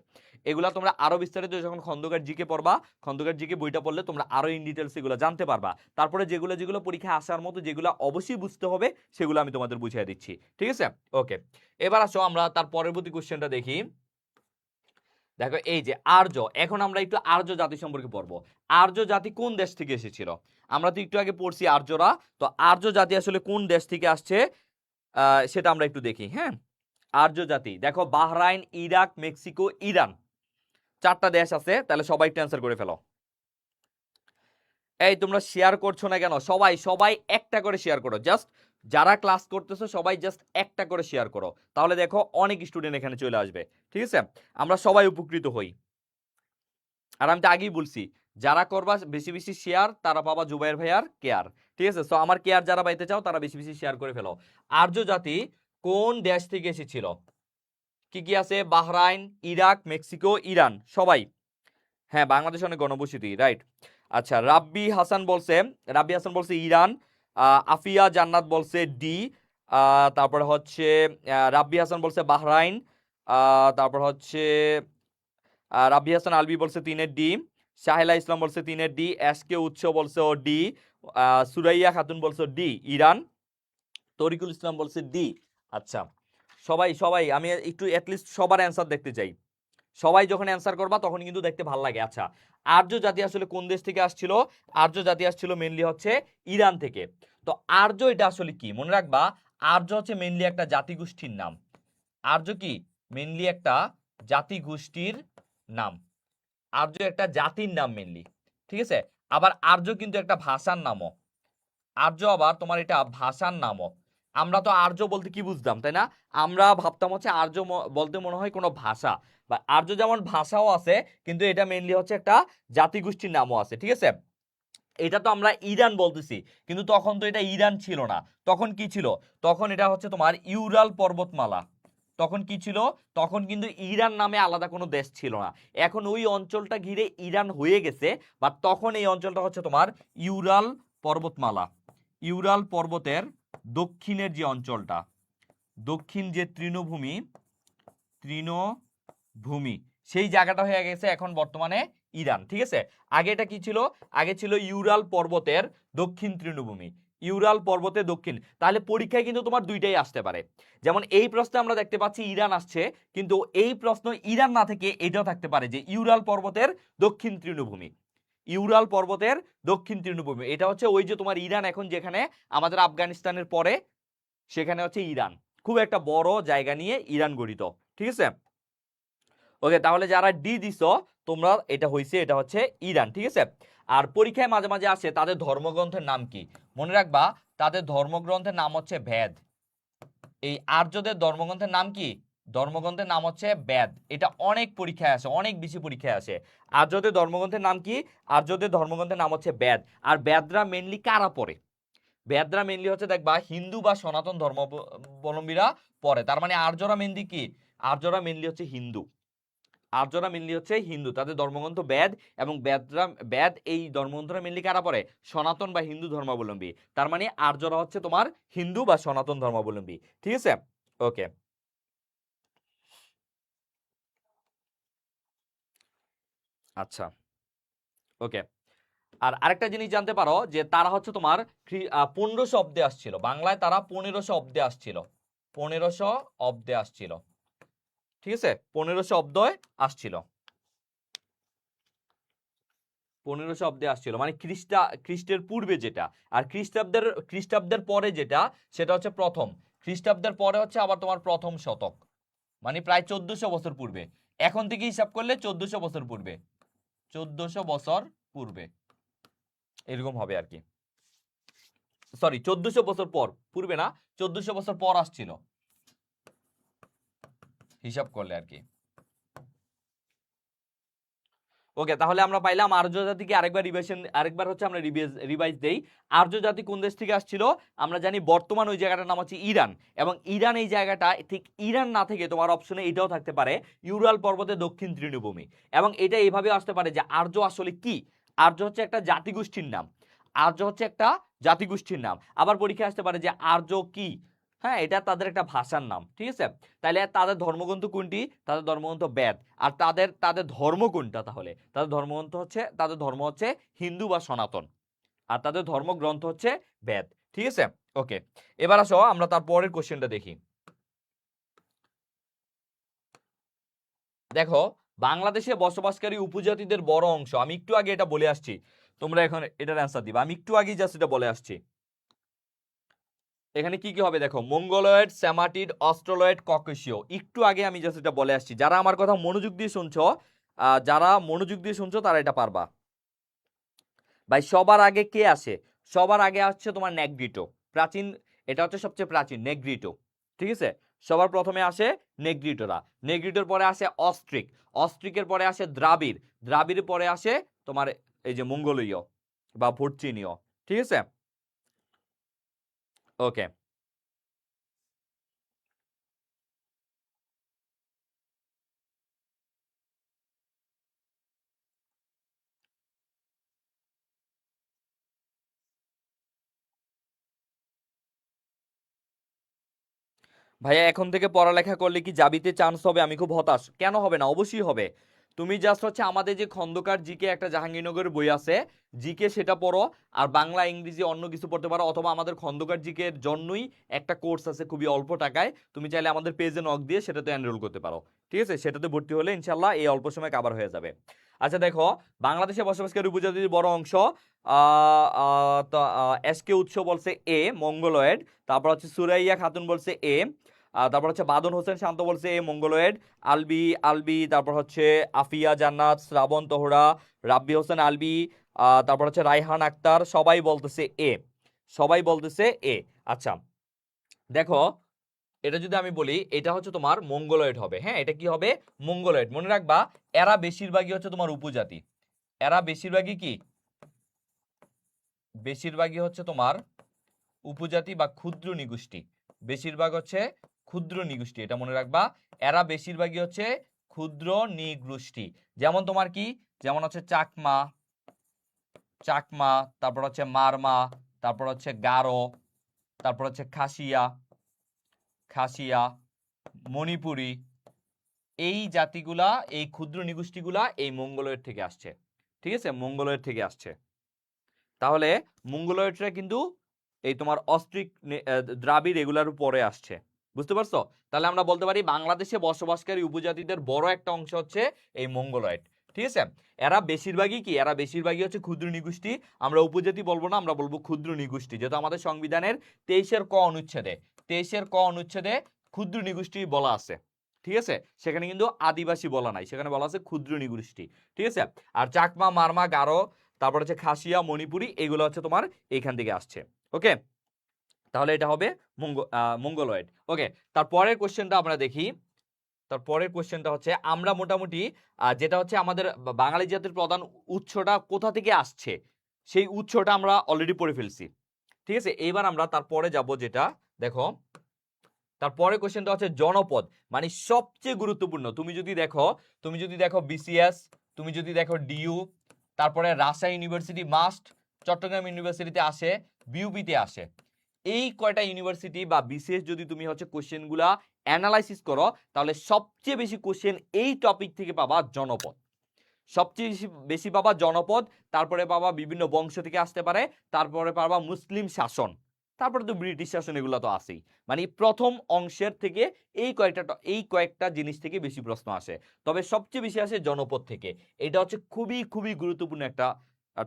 এগুলা তোমরা আরো বিস্তারিত যখন খন্দকার জিকে পড়বা, খন্দকার জিকে বইটা পড়লে তোমরা আরো ইন ডিটেলস এগুলো জানতে পারবা। তারপরে যেগুলো যেগুলো পরীক্ষা আসার মতো, যেগুলো অবশ্যই বুঝতে হবে, সেগুলো আমি তোমাদের বুঝিয়ে দিচ্ছি, ঠিক আছে? ওকে, এবার আসো আমরা তার পরবর্তী কোশ্চেনটা দেখি। দেখো এই যে আর্য, এখন আমরা একটু আর্য জাতি সম্পর্কে পড়বো। আর্য জাতি কোন দেশ থেকে এসেছিল? আমরা তো একটু আগে পড়ছি আর্যরা, তো আর্য জাতি আসলে কোন দেশ থেকে আসছে সেটা আমরা একটু দেখি। হ্যাঁ, আর্য জাতি দেখো বাহরাইন, ইরাক, মেক্সিকো, ইরান, 4টা দেশ আছে। তাহলে সবাই একটু অ্যান্সার করে ফেলো। এই তোমরা শেয়ার করছো না কেন? সবাই সবাই একটা করে শেয়ার করো। জাস্ট যারা ক্লাস করতেছো সবাই জাস্ট একটা করে শেয়ার করো, তাহলে দেখো অনেক স্টুডেন্ট এখানে চলে আসবে। ঠিক আছে, আমরা সবাই উপকৃত হই। আর আমি তো আগেই বলছি, যারা করবা বেশি বেশি শেয়ার তারা পাবা জুবাইর ভাইয়ার কেয়ার। ঠিক আছে, সো আমার কেয়ার যারা পাইতে চাও তারা বেশি বেশি শেয়ার করে ফেলো। আর্য জাতি কোন দেশ থেকে এসেছিল? কি কি আছে? বাহরাইন, ইরাক, মেক্সিকো, ইরান, সবাই। হ্যাঁ, বাংলাদেশ অনেক গণবসতি, রাইট। আচ্ছা, রাব্বি হাসান বলছে ইরান। আফিয়া জান্নাত বলছে ডি। তারপরে হচ্ছে রাব্বি হাসান বলছে বাহরাইন। তারপর হচ্ছে রাব্বি হাসান আলবি বলছে 3-এর ডি। সাহেলা ইসলাম বলছে 3-এর ডি। এসকে উৎস বলছে ও ডি। সুরাইয়া খাতুন বলছে ডি ইরান। তরিকুল ইসলাম বলছে ডি। আচ্ছা, সবাই সবাই আমি একটু অ্যাটলিস্ট সবার অ্যান্সার দেখতে চাই। সবাই যখন অ্যান্সার করবা তখন কিন্তু দেখতে ভালো লাগে। আচ্ছা, আর্য জাতি আসলে কোন দেশ থেকে আসছিল? আর্য জাতি আসছিল মেইনলি হচ্ছে ইরান থেকে। তো আর্য এটা আসলে কি মনে রাখবা, আর্য হচ্ছে মেইনলি একটা জাতিগোষ্ঠীর নাম। আর্য কি? মেইনলি একটা জাতিগোষ্ঠীর নাম। আর্য একটা জাতির নাম মেইনলি। ঠিক আছে, আবার আর্য কিন্তু একটা ভাষার নামও। আর্য আবার তোমার এটা ভাষার নামও। আমরা তো আর্য বলতে কি বুঝতাম, তাই না? আমরা ভাবতাম হচ্ছে আর্য বলতে মনে হয় কোনো ভাষা, বা আর্য যেমন ভাষাও আছে, কিন্তু এটা মেইনলি হচ্ছে একটা জাতিগোষ্ঠীর নামও আছে। ঠিক আছে, এটা তো আমরা ইরান বলতেছি, কিন্তু তখন তো এটা ইরান ছিল না। তখন কি ছিল? তখন এটা হচ্ছে তোমার ইউরাল পর্বতমালা। তখন কি ছিল? তখন কিন্তু ইরান নামে আলাদা কোনো দেশ ছিল না। এখন ওই অঞ্চলটা ঘিরে ইরান হয়ে গেছে, বা তখন এই অঞ্চলটা হচ্ছে তোমার ইউরাল পর্বতমালা। ইউরাল পর্বতের দক্ষিণের যে অঞ্চলটা, দক্ষিণ যে তৃণভূমি, সেই জায়গাটা হয়ে গেছে এখন বর্তমানে ইরান। ঠিক আছে, আগে এটা কি ছিল? আগে ছিল ইউরাল পর্বতের দক্ষিণ তৃণভূমি। ইউরাল পর্বতের দক্ষিণ। তাহলে পরীক্ষায় কিন্তু তোমার দুইটাই আসতে পারে। যেমন এই প্রশ্নে আমরা দেখতে পাচ্ছি ইরান আসছে, কিন্তু এই প্রশ্ন ইরান না থেকে এটাও থাকতে পারে যে ইউরাল পর্বতের দক্ষিণ তৃণভূমি। ইউরাল পর্বতের দক্ষিণ তৃণভূমি, এটা হচ্ছে ওই যে তোমার ইরান এখন যেখানে আমাদের আফগানিস্তানের পরে, সেখানে হচ্ছে ইরান। খুব একটা বড় জায়গা নিয়ে ইরান গঠিত। ঠিক আছে, ওকে, তাহলে যারা ডি দিছো তোমরা, এটা হইছে, এটা হচ্ছে ইরান। ঠিক আছে, আর পরীক্ষায় মাঝে মাঝে আসে তাদের ধর্মগ্রন্থের নাম কি? মনে রাখবা, তাদের ধর্মগ্রন্থের নাম হচ্ছে বেদ। এই আর্যদের ধর্মগ্রন্থের নাম কি? ধর্মগ্রন্থের নাম হচ্ছে বেদ। এটা অনেক পরীক্ষায় আসে, অনেক বেশি পরীক্ষায় আসে। আর্যদের ধর্মগ্রন্থের নাম কি? আর্যদের ধর্মগ্রন্থের নাম হচ্ছে বেদ। আর বেদরা মেনলি কারা পড়ে? বেদরা মেনলি হচ্ছে দেখবা হিন্দু বা সনাতন ধর্মাবলম্বীরা পড়ে। তার মানে আর্যরা মেনলি কি? আর্যরা মেনলি হচ্ছে হিন্দু। আর্যরা মেনলি হচ্ছে হিন্দু, তাদের ধর্মগ্রন্থ বেদ, এবং বেদ এই ধর্মগ্রন্থরা মেনলি কারা পড়ে? সনাতন বা হিন্দু ধর্মাবলম্বী। তার মানে আর্যরা হচ্ছে তোমার হিন্দু বা সনাতন ধর্মাবলম্বী। ঠিক আছে, ওকে। আচ্ছা, ওকে। আর আরেকটা জিনিস জানতে পারো যে তারা হচ্ছে তোমার 1500 অব্দে আসছিল। বাংলায় তারা 1500 অব্দে আসছিল। 1500 অব্দে আসছিল। ঠিক আছে, 1500 অব্দে আসছিল। 1500 অব্দে আসছিল, মানে খ্রিস্টের পূর্বে যেটা। আর খ্রিস্টাব্দের পরে যেটা, সেটা হচ্ছে প্রথম। খ্রিস্টাব্দের পরে হচ্ছে আবার তোমার প্রথম শতক, মানে প্রায় 1400 বছর পূর্বে। এখন থেকে হিসাব করলে 1400 বছর পূর্বে, 1400 বছর পূর্বে এরকম হবে আর কি। সরি, 1400 বছর পূর্বে না, 1400 বছর পর আসছিল হিসাব করলে আর কি। ওকে, তাহলে আমরা পাইলাম আর্য জাতিকে আরেকবার হচ্ছে আমরা রিভাইজ দেই। আর্য জাতি কোন দেশ থেকে আসছিল? আমরা জানি বর্তমান ওই জায়গাটার নাম হচ্ছে ইরান, এবং ইরান এই জায়গাটা ঠিক ইরান না থেকে তোমার অপশনে এটাও থাকতে পারে ইউরাল পর্বতের দক্ষিণ তৃণভূমি। এবং এটা এইভাবে আসতে পারে যে আর্য আসলে কি? আর্য হচ্ছে একটা জাতিগোষ্ঠীর নাম। আর্য হচ্ছে একটা জাতিগোষ্ঠীর নাম। আবার পরীক্ষায় আসতে পারে যে আর্য কি? হ্যাঁ, এটা তাদের একটা ভাষার নাম। ঠিক আছে, তাহলে তাদের ধর্মগ্রন্থ কোনটি? তাদের ধর্মগ্রন্থ বেদ। আর তাদের ধর্ম কোনটা? তাহলে তাদের ধর্ম হচ্ছে হিন্দু বা সনাতন, আর তাদের ধর্মগ্রন্থ হচ্ছে বেদ। ঠিক আছে, ওকে। এবার আসো আমরা তার পরের কোশ্চেনটা দেখি। দেখো বাংলাদেশে বসবাসকারী উপজাতিদের বড় অংশ, আমি একটু আগে এটা বলে আসছি, তোমরা এখন এটার অ্যান্সার দিবা, আমি একটু আগেই জাস্ট এটা বলে আসছি। এখানে কি কি হবে দেখো, মঙ্গলয়েড, সেমাটিড, অস্ট্রোলয়েড, ককেশীয়, একটু আগে আমি জাস্ট এটা বলে আসছি। যারা আমার কথা মনোযোগ দিয়ে শুনছো, তারা এটা পারবা। ভাই সবার আগে কে আসে? সবার আগে আসছে তোমার নেগ্রিটো, প্রাচীন, এটা হচ্ছে সবচেয়ে প্রাচীন নেগ্রিটো, ঠিক আছে। সবার প্রথমে আসে নেগ্রিটোরা, নেগ্রিটোর পরে আসে অস্ট্রিক, অস্ট্রিকের পরে আসে দ্রাবিড়, দ্রাবিড়ের পরে আসে তোমার এই যে মঙ্গোলীয় বা ভর্চিনীয়, ঠিক আছে। ওকে, ভাইয়া এখন থেকে পড়ালেখা করলে কি জাবিতে চান্স হবে? আমি খুব হতাশ। কেন হবে না? অবশ্যই হবে। তুমি জাস্ট হচ্ছে আমাদের যে খন্দকার জিকে একটা জাহাঙ্গীরনগরের বই আছে, জিকে সেটা পড়ো, আর বাংলা ইংরেজি অন্য কিছু পড়তে পারো, অথবা আমাদের খন্দকার জিকে এর জন্যই একটা কোর্স আছে খুবই অল্প টাকায়, তুমি চাইলে আমাদের পেজে নক দিয়ে সেটাতে এনরোল করতে পারো, ঠিক আছে। সেটাতে ভর্তি হলে ইনশাল্লাহ এই অল্প সময় কভার হয়ে যাবে। আচ্ছা দেখো, বাংলাদেশে বসবাসকারী উপজাতির বড় অংশ, এসকে উৎস বলছে এ মঙ্গলয়েড, তারপর হচ্ছে সুরাইয়া খাতুন বলছে এ, তারপর হচ্ছে বাদন হোসেন শান্ত বলছে এ মঙ্গলয়েড, আলবি আলবি, তারপর হচ্ছে আফিয়া জান্নাত, শ্রাবণ তোহরা, রাব্বি হোসেন আলবি, তারপর হচ্ছে রায়হান আক্তার, সবাই বলতেছে এ, সবাই বলতেছে এ। আচ্ছা দেখো, এটা যদি আমি বলি এটা হচ্ছে তোমার মঙ্গলয়েড হবে, হ্যাঁ এটা কি হবে? মঙ্গলয়েড। মনে রাখবা এরা বেশিরভাগই হচ্ছে তোমার উপজাতি, এরা বেশিরভাগই কি, বেশিরভাগই হচ্ছে তোমার উপজাতি বা ক্ষুদ্র নিগোষ্ঠী, বেশিরভাগ হচ্ছে ক্ষুদ্র নিগোষ্ঠী, এটা মনে রাখবা। এরা বেশিরভাগই হচ্ছে ক্ষুদ্র নিগোষ্ঠী। যেমন তোমার কি, যেমন হচ্ছে চাকমা, চাকমা, তারপর হচ্ছে মারমা, তারপর হচ্ছে গারো, তারপর হচ্ছে খাসিয়া, খাসিয়া, মণিপুরি, এই জাতিগুলা, এই ক্ষুদ্র নিগোষ্ঠীগুলা এই মঙ্গোলয়েড থেকে আসছে, ঠিক আছে, মঙ্গোলয়েড থেকে আসছে। তাহলে মঙ্গোলয়েডরা কিন্তু এই তোমার অস্ট্রিক দ্রাবিড় এগুলার পরে আসছে, বুঝতে পারছো? তাহলে আমরা বলতে পারি বাংলাদেশে বসবাসকারী উপজাতিদের বড় একটা অংশ হচ্ছে এই মঙ্গোলয়েড, ঠিক আছে। এরা বেশিরভাগই কি, এরা বেশিরভাগই হচ্ছে ক্ষুদ্র নিগোষ্ঠী, আমরা উপজাতি বলবো না, আমরা বলবো ক্ষুদ্র নিগোষ্ঠী, যেহেতু আমাদের সংবিধানের 23-এর ক অনুচ্ছেদে, 23-এর ক অনুচ্ছেদে ক্ষুদ্র নিগোষ্ঠী বলা আছে, ঠিক আছে। সেখানে কিন্তু আদিবাসী বলা নাই, সেখানে বলা আছে ক্ষুদ্র নিগোষ্ঠী, ঠিক আছে। আর চাকমা, মারমা, গারো, তারপর হচ্ছে খাসিয়া, মণিপুরি, এগুলো হচ্ছে তোমার এইখান থেকে আসছে। ওকে, তাহলে এটা হবে মঙ্গলয়েড। ওকে, তারপরের কোশ্চেনটা আমরা দেখি। তারপরের কোশ্চেনটা হচ্ছে আমরা মোটামুটি যেটা হচ্ছে আমাদের বাঙালি জাতির প্রধান উৎসটা কোথা থেকে আসছে, সেই উৎসটা আমরা অলরেডি পড়ে ফেলছি, ঠিক আছে। এইবার আমরা তারপরে যাব, যেটা দেখো তারপরে কোশ্চেনটা হচ্ছে জনপদ, মানে সবচেয়ে গুরুত্বপূর্ণ। তুমি যদি দেখো বিসিএস, তুমি যদি দেখো ডিইউ, তারপরে রাজশাহী ইউনিভার্সিটি মাস্ট, চট্টগ্রাম ইউনিভার্সিটিতে আসে, বিউপিতে আসে, এই কয়টা ইউনিভার্সিটি বা বিসিএস যদি তুমি হচ্ছে কোশ্চেনগুলা অ্যানালাইসিস করো, তাহলে সবচেয়ে বেশি কোশ্চেন এই টপিক থেকে পাবা জনপদ, সবচেয়ে বেশি পাবা জনপদ, তারপরে পাবা বিভিন্ন বংশ থেকে আসতে পারে, তারপরে পাবা মুসলিম শাসন, তারপরে তো ব্রিটিশ শাসন, এগুলো তো আছেই। মানে প্রথম অংশের থেকে এই কয়েকটা জিনিস থেকে বেশি প্রশ্ন আসে, তবে সবচেয়ে বেশি আসে জনপদ থেকে। এটা হচ্ছে খুবই খুবই গুরুত্বপূর্ণ একটা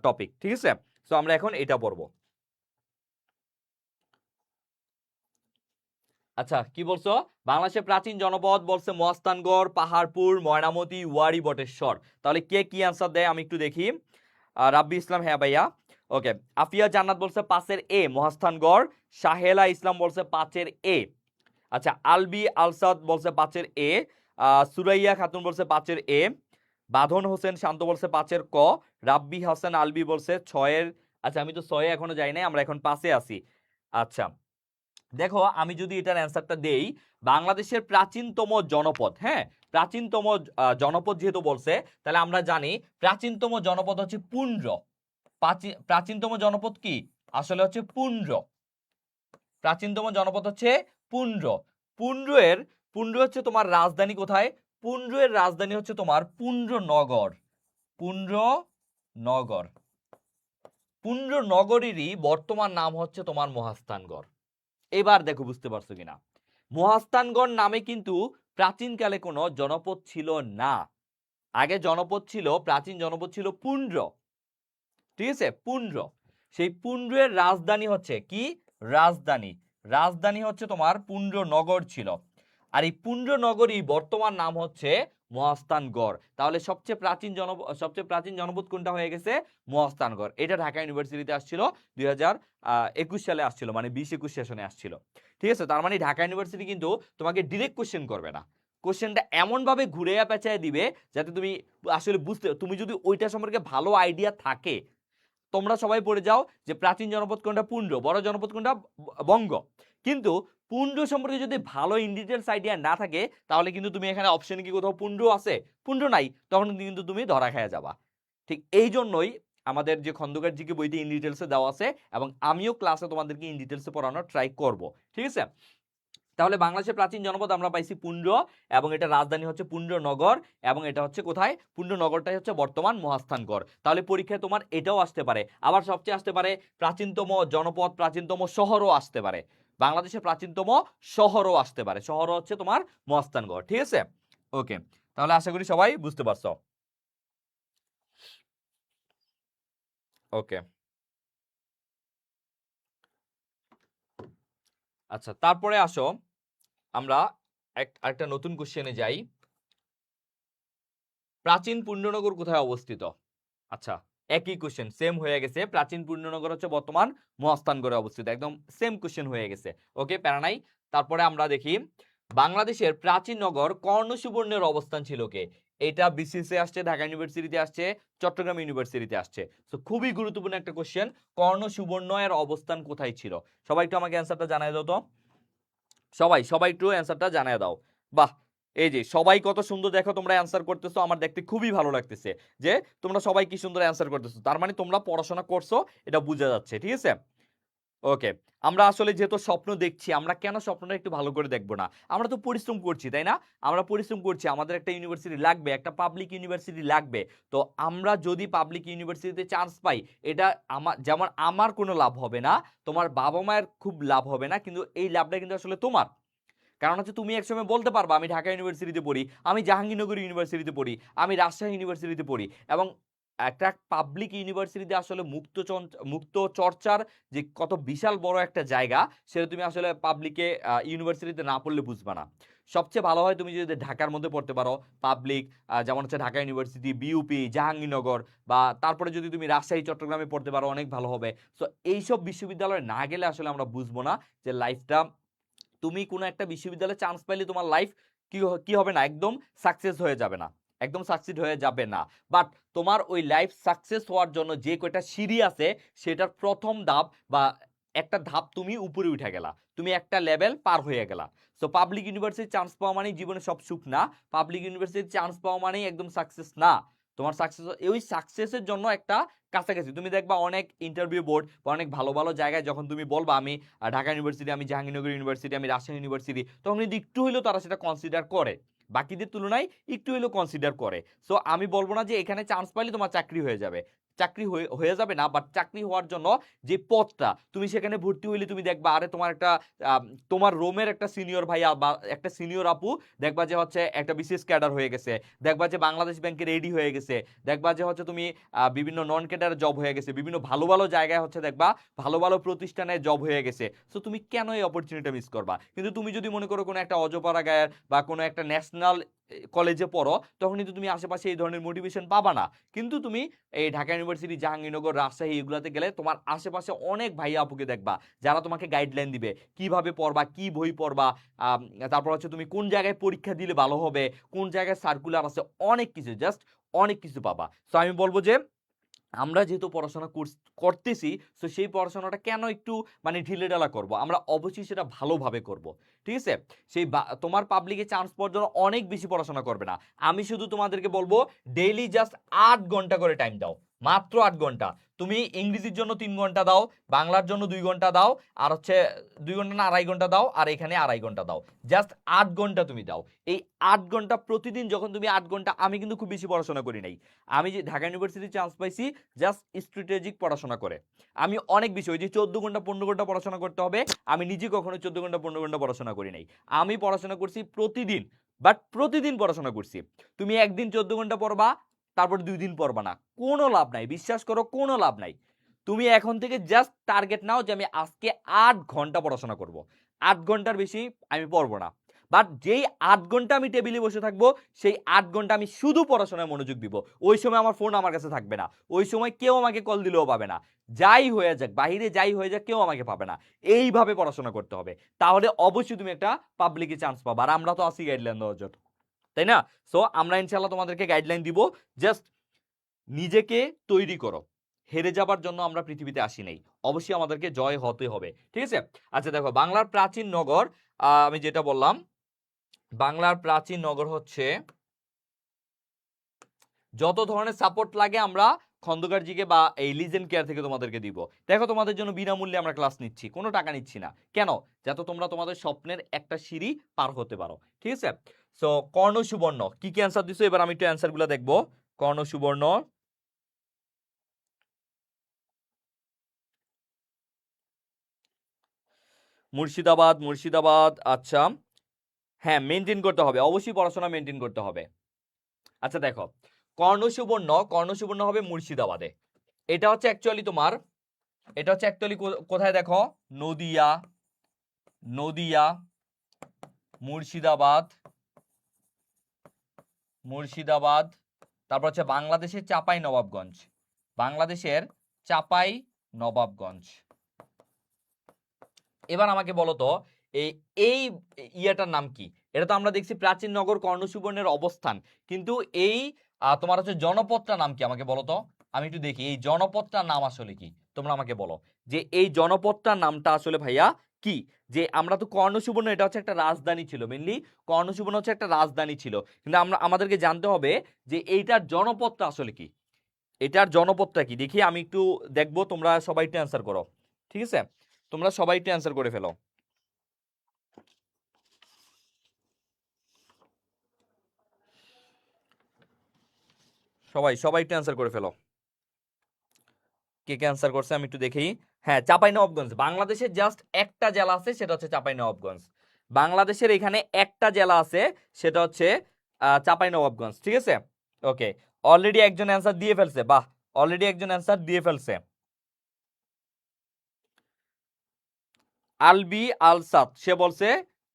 টপিক, ঠিক আছে। তো আমরা এখন এটা পড়বো। আচ্ছা কি বলছো? বাংলাদেশের প্রাচীন জনপদ বলছে মহাস্থানগড়, পাহাড়পুর, ময়নামতি, ওয়ারি, বটেশ্বর। তাহলে কে কি আনসার দেয় আমি একটু দেখি। রাব্বি ইসলাম, হ্যাঁ ভাইয়া। ওকে, আফিয়া জান্নাত বলছে 5-এর এ মহাস্থানগড়, সাহেলা ইসলাম বলছে 5-এর এ। আচ্ছা আলবি আলসাদ বলছে 5-এর এ, সুরাইয়া খাতুন বলছে 5-এর এ, বাঁধন হোসেন শান্ত বলছে 5-এর ক, রাব্বি হাসান আলবি বলছে 6-এর। আচ্ছা আমি তো 6-এ এখনো যাই নাই, আমরা এখন 5-এ আছি। আচ্ছা দেখো, আমি যদি এটার অ্যান্সারটা দেই, বাংলাদেশের প্রাচীনতম জনপদ, হ্যাঁ প্রাচীনতম জনপদ যেহেতু বলছে, তাহলে আমরা জানি প্রাচীনতম জনপদ হচ্ছে পুন্ড্র। প্রাচীনতম জনপদ কি আসলে হচ্ছে পুন্ড্র, প্রাচীনতম জনপদ হচ্ছে পুন্ড্র। পুন্ড্রের পুন্ড্র হচ্ছে তোমার রাজধানী কোথায়? পুন্ড্রের রাজধানী হচ্ছে তোমার পুন্ড্রনগর, পুন্ড্রনগর। পুন্ড্রনগরেরই বর্তমান নাম হচ্ছে তোমার মহাস্থানগড়। এবার দেখো বুঝতে পারছো কিনা, মহাস্থানগড় নামে কিন্তু প্রাচীনকালে কোনো জনপদ ছিল না। আগে জনপদ ছিল, প্রাচীন জনপদ ছিল পুণ্ড্র, ঠিক আছে, পুণ্ড্র। সেই পুণ্ড্রের রাজধানী হচ্ছে কি? রাজধানী, রাজধানী হচ্ছে তোমার পুণ্ড্রনগর ছিল। আর এই পুণ্ড্রনগরই বর্তমান নাম হচ্ছে মহাস্থানগড়। তাহলে সবচেয়ে প্রাচীন জনপদ কোনটা হয়ে গেছে? মহাস্থানগড়। এটা ঢাকা ইউনিভার্সিটিতে আসছিল 2021 সালে আসছিল, মানে 20-21 সেশনে আসছিল, ঠিক আছে। তার মানে ঢাকা ইউনিভার্সিটি কিন্তু তোমাকে ডিরেক্ট কোশ্চেন করবে না, কোশ্চেনটা এমন ভাবে ঘুরে পেঁচায় দিবে যাতে তুমি আসলে তুমি যদি ওইটা সম্পর্কে ভালো আইডিয়া থাকে, তোমরা সবাই পড়ে যাও যে প্রাচীন জনপদ কোনটা? পুণ্ড্র। বড় জনপদ কোনটা? বঙ্গ। কিন্তু পুণ্ড্র সম্পর্কে যদি ভালো ইন ডিটেলস আইডিয়া না থাকে, তাহলে কিন্তু তুমি এখানে অপশনে কি কোথাও পুণ্ড্র আছে? পুণ্ড্র নাই, তখন কিন্তু তুমি ধরা খেয়ে যাবা। ঠিক এই জন্যই আমাদের যে খন্দকার জিকে বইতে ইন ডিটেলসে দেওয়া আছে, এবং আমিও ক্লাসে তোমাদেরকে ইন ডিটেলসে পড়ানোর ট্রাই করব, ঠিক আছে। তাহলে বাংলাদেশের প্রাচীন জনপদ আমরা পাইছি পুণ্ড্র, এবং এটা রাজধানী হচ্ছে পুণ্ড্রনগর, এবং এটা হচ্ছে কোথায়? পুণ্ড্রনগরটাই হচ্ছে বর্তমান মহাস্থানগড়। তাহলে পরীক্ষায় তোমার এটাও আসতে পারে। আবার সবচেয়ে আসতে পারে প্রাচীনতম জনপদ, প্রাচীনতম শহরও আসতে পারে। বাংলাদেশের প্রাচীনতম শহরও আসতে পারে, শহর হচ্ছে তোমার মহাস্থানগড়, ঠিক আছে। ওকে, তাহলে আশা করি সবাই বুঝতে পারছো। ওকে, আচ্ছা, তারপরে আসো আমরা একটা নতুন কোশ্চেনে যাই। প্রাচীন পুণ্ড্রনগর কোথায় অবস্থিত? আচ্ছা, একই কোশ্চেন সেম হয়ে গেছে। প্রাচীন পুণ্ড্রনগর হচ্ছে বর্তমান মহাস্থানগড়ে অবস্থিত, একদম সেম কোশ্চেন হয়ে গেছে। ওকে, প্যারা নাই। তারপরে আমরা দেখি বাংলাদেশের প্রাচীন নগর কর্ণ সুবর্ণের অবস্থান ছিল কে? এটা বিসিএস আসছে, ঢাকা ইউনিভার্সিটিতে আসছে, চট্টগ্রাম ইউনিভার্সিটিতে আসছে। তো খুবই গুরুত্বপূর্ণ একটা কোশ্চেন, কর্ণ সুবর্ণ এর অবস্থান কোথায় ছিল? সবাই একটু আমাকে অ্যান্সারটা জানায় দাও তো। সবাই একটু অ্যান্সারটা জানায় দাও। বাহ, এই যে সবাই কত সুন্দর দেখো তোমরা অ্যান্সার করতেছো, আমার দেখতে খুবই ভালো লাগতেছে যে তোমরা সবাই কি সুন্দর অ্যান্সার করতেছো। তার মানে তোমরা পড়াশোনা করছো, এটা বোঝা যাচ্ছে, ঠিক আছে। ওকে, আমরা আসলে যেহেতু স্বপ্ন দেখছি, আমরা কেন স্বপ্নটা একটু ভালো করে দেখবো না? আমরা তো পরিশ্রম করছি, তাই না? আমরা পরিশ্রম করছি, আমাদের একটা ইউনিভার্সিটি লাগবে, একটা পাবলিক ইউনিভার্সিটি লাগবে। তো আমরা যদি পাবলিক ইউনিভার্সিটিতে চান্স পাই, এটা যেমন আমার কোনো লাভ হবে না, তোমার বাবা মায়ের খুব লাভ হবে না, কিন্তু এই লাভটা কিন্তু আসলে তোমার। কারণ হচ্ছে তুমি একসময় বলতে পারবা আমি ঢাকা ইউনিভার্সিটিতে পড়ি, আমি জাহাঙ্গীরনগর ইউনিভার্সিটিতে পড়ি, আমি রাজশাহী ইউনিভার্সিটিতে পড়ি। এবং একটা পাবলিক ইউনিভার্সিটিতে আসলে মুক্ত চর্চার যে কত বিশাল বড় একটা জায়গা, সেটা তুমি আসলে পাবলিকে ইউনিভার্সিটিতে না পড়লে বুঝবা না। সবচেয়ে ভালো হয় তুমি যদি ঢাকার মধ্যে পড়তে পারো, পাবলিক, যেমন হচ্ছে ঢাকা ইউনিভার্সিটি, বিইউপি, জাহাঙ্গীরনগর, বা তারপরে যদি তুমি রাজশাহী, চট্টগ্রামে পড়তে পারো, অনেক ভালো হবে। সো এইসব বিশ্ববিদ্যালয়ে না গেলে আসলে আমরা বুঝবো না যে লাইফটা, তুমি কোনো একটা বিশ্ববিদ্যালয়ে চান্স পাইলে তোমার লাইফ কি হবে না, একদম সাকসেস হয়ে যাবে না, একদম সাকসিড হয়ে যাবে না। বাট তোমার ওই লাইফ সাকসেস হওয়ার জন্য যে কয়টা সিঁড়ি আছে, সেটার প্রথম ধাপ বা একটা ধাপ তুমি উপরে উঠে গেলা, তুমি একটা লেভেল পার হয়ে গেলা। সো পাবলিক ইউনিভার্সিটি চান্স পাওয়া মানেই জীবনে সব সুখ না, পাবলিক ইউনিভার্সিটি চান্স পাওয়া মানেই একদম সাকসেস না। তোমার সাকসেস, ওই সাকসেসের জন্য একটা কাছাকাছি তুমি দেখবা অনেক ইন্টারভিউ বোর্ড বা অনেক ভালো ভালো জায়গায় যখন তুমি বলবা আমি ঢাকা ইউনিভার্সিটি, আমি জাহাঙ্গীরনগর ইউনিভার্সিটি, আমি রাজশাহী ইউনিভার্সিটি, তখন কিন্তু একটু হইলেও তারা সেটা কনসিডার করে, বাকিদের তুলনায় একটু হইলেও কনসিডার করে। সো আমি বলবো না যে এখানে চান্স পাইলে তোমার চাকরি হয়ে যাবে, চাকরি হয়ে যাবে না, বাট চাকরি হওয়ার জন্য যে পথটা, তুমি সেখানে ভর্তি হইলে তুমি দেখবা আরে তোমার একটা তোমার রোমের একটা সিনিয়র ভাইয়া বা একটা সিনিয়র আপু দেখবা যে হচ্ছে একটা বিসিএস ক্যাডার হয়ে গেছে, দেখবা যে বাংলাদেশ ব্যাংকে রেডি হয়ে গেছে, দেখবা যে হচ্ছে তুমি বিভিন্ন নন ক্যাডার জব হয়ে গেছে, বিভিন্ন ভালো ভালো জায়গায় হচ্ছে দেখবা ভালো ভালো প্রতিষ্ঠানে জব হয়ে গেছে। সো তুমি কেন এই অপরচুনিটি মিস করবা? কিন্তু তুমি যদি মনে করো কোনো একটা অজপাড়া গায়ের বা কোনো একটা ন্যাশনাল কলেজে পড়ো, তখন কিন্তু তুমি আশেপাশে এই ধরনের মোটিভেশন পাবা না। কিন্তু তুমি এই ঢাকা ইউনিভার্সিটি, জাহাঙ্গীরনগর, রাজশাহী এগুলাতে গেলে তোমার আশেপাশে অনেক ভাইয়া আপুকে দেখবা যারা তোমাকে গাইডলাইন দিবে কিভাবে পড়বা, কি বই পড়বা, তারপর হচ্ছে তুমি কোন জায়গায় পরীক্ষা দিলে ভালো হবে, কোন জায়গায় সার্কুলার আছে, অনেক কিছু, জাস্ট অনেক কিছু পাবা। সো আমি বলবো যে আমরা যেহেতু পড়াশোনা করতেছি, তো সেই পড়াশোনাটা কেন একটু মানে ঢিলেঢালা করব, আমরা অবশ্যই সেটা ভালোভাবে করব, ঠিক আছে। তোমার পাবলিকে চান্স পাওয়ার জন্য অনেক বেশি পড়াশোনা করবে না। আমি শুধু তোমাদেরকে বলবো ডেইলি জাস্ট 8 ঘন্টা করে টাইম দাও, মাত্র 8 ঘন্টা। তুমি ইংরেজির জন্য 3 ঘন্টা দাও, বাংলার জন্য 2 ঘন্টা দাও, আর হচ্ছে 2 ঘন্টা না 2.5 ঘন্টা দাও, আর এখানে 2.5 ঘন্টা দাও। জাস্ট 8 ঘন্টা তুমি দাও। এই 8 ঘন্টা প্রতিদিন যখন তুমি 8 ঘন্টা, আমি কিন্তু খুব বেশি পড়াশোনা করি নাই, আমি যে ঢাকা ইউনিভার্সিটি চান্স পাইছি জাস্ট স্ট্র্যাটেজিক পড়াশোনা করে। আমি অনেক বেশি, ওই যে 14 ঘন্টা 15 ঘন্টা পড়াশোনা করতে হবে, আমি নিজে কখনো 14 ঘন্টা 15 ঘন্টা পড়াশোনা করি নাই। আমি পড়াশোনা করছি প্রতিদিন বাট প্রতিদিন পড়াশোনা করছি। তুমি একদিন 14 ঘন্টা পড়বা, তারপর 2 দিন পড়বা না, কোনো লাভ নাই, বিশ্বাস করো কোনো লাভ নাই। তুমি এখন থেকে জাস্ট টার্গেট নাও যে আমি আজকে 8 ঘন্টা পড়াশোনা করব, 8 ঘন্টার বেশি আমি পড়বো না। বাট যেই 8 ঘন্টা আমি টেবিলে বসে থাকবো, সেই 8 ঘন্টা আমি শুধু পড়াশোনায় মনোযোগ দিব। ওই সময় আমার ফোন আমার কাছে থাকবে না, ওই সময় কেউ আমাকে কল দিলেও পাবে না, যাই হয়ে যাক, বাইরে যাই হয়ে যাক, কেউ আমাকে পাবে না। এইভাবে পড়াশোনা করতে হবে, তাহলে অবশ্যই তুমি একটা পাবলিকে চান্স পাবা। আর আমরা তো আসি গাইডলাইন দেওয়ার জন্য, তাই না? সো আমরা ইনশাআল্লাহ তোমাদেরকে গাইডলাইন দিব। জাস্ট নিজেকে তৈরি করো, হেরে যাবার জন্য আমরা পৃথিবীতে আসি নাই, অবশ্যই আমাদেরকে জয় হতে হবে, ঠিক আছে? আচ্ছা দেখো, বাংলার প্রাচীন নগর, আমি যেটা বললাম, বাংলার প্রাচীন নগর হচ্ছে, যত ধরনের সাপোর্ট লাগে আমরা খন্দকার জিকে বা এই লিজেন্ড কেয়ার থেকে তোমাদেরকে দিব। দেখো তোমাদের জন্য বিনামূল্যে আমরা ক্লাস নিচ্ছি, কোনো টাকা নিচ্ছি না। কেন? যাতে তোমরা তোমাদের স্বপ্নের একটা সিঁড়ি পার হতে পারো, ঠিক আছে? সো কর্ণ সুবর্ণ কি কি অ্যান্সার দিছো, এবার আমি একটু অ্যান্সারগুলো দেখবো। কর্ণ সুবর্ণ, মুর্শিদাবাদ, মুর্শিদাবাদ, আচ্ছা হ্যাঁ মেনটেন করতে হবে, অবশ্যই পড়াশোনা মেনটেন করতে হবে। আচ্ছা দেখো, কর্ণ সুবর্ণ, কর্ণ সুবর্ণ হবে মুর্শিদাবাদে। এটা হচ্ছে অ্যাকচুয়ালি তোমার, এটা হচ্ছে অ্যাকচুয়ালি কোথায় দেখো, নদিয়া, নদিয়া, মুর্শিদাবাদ, মুর্শিদাবাদ, তারপর হচ্ছে বাংলাদেশের চাপাই নবাবগঞ্জ, বাংলাদেশের চাপাই নবাবগঞ্জ। এবার আমাকে বলো তো এই এই ইয়েটার নাম কি? এটা তো আমরা দেখছি প্রাচীন নগর কর্ণ সুবর্ণের অবস্থান, কিন্তু এই তোমার হচ্ছে জনপদটার নাম কি আমাকে বলো তো, আমি একটু দেখি এই জনপদটার নাম আসলে কি, তোমরা আমাকে বলো যে এই জনপদটার নামটা আসলে ভাইয়া কি। যে আমরা তো কর্ণ সুবর্ণ, এটা হচ্ছে একটা রাজধানী ছিল, মেনলি কর্ণ সুবর্ণ হচ্ছে একটা রাজধানী ছিল, কিন্তু আমাদেরকে জানতে হবে যে এইটার জনপদটা আসলে কি, এটার জনপদটা কি। দেখি আমি একটু দেখবো, তোমরা সবাই একটু অ্যান্সার করো, ঠিক আছে? তোমরা সবাই একটু অ্যান্সার করে ফেলো, সবাই সবাই একটু অ্যান্সার করে ফেলো, কে কে অ্যান্সার করছে আমি একটু দেখি। হ্যাঁ, চাঁপাইনবাবগঞ্জ, বাংলাদেশের জাস্ট একটা জেলা আছে, সেটা হচ্ছে চাঁপাইনবাবগঞ্জ। বাংলাদেশের এখানে একটা জেলা আছে, সেটা হচ্ছে চাঁপাইনবাবগঞ্জ, ঠিক আছে? ওকে, অলরেডি একজন অ্যান্সার দিয়ে ফেলছে, বাহ, অলরেডি একজন অ্যান্সার দিয়ে ফেলছে। আলবি আলসাদ, সে বলছে